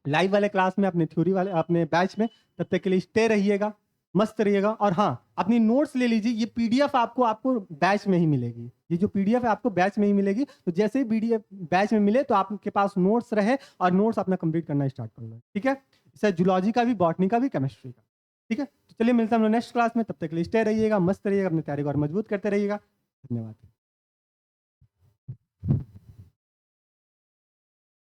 लाइव वाले क्लास में, अपने थ्योरी वाले अपने बैच में। तब तक के लिए स्टे रहिएगा, मस्त रहिएगा। और हाँ, अपनी नोट्स ले लीजिए, ये PDF आपको बैच में ही मिलेगी, ये जो PDF है आपको बैच में ही मिलेगी। तो जैसे ही PDF बैच में मिले तो आपके पास नोट्स रहे, और नोट्स अपना कंप्लीट करना स्टार्ट कर लो, ठीक है। सर जूलॉजी का भी, बॉटनी का भी, केमिस्ट्री का, ठीक है। तो चलिए मिलते हैं हम लोग नेक्स्ट क्लास में, तब तक के लिए स्टे रहिएगा, मस्त रहिएगा, अपनी तैयारी को और मजबूत करते रहिएगा। धन्यवाद।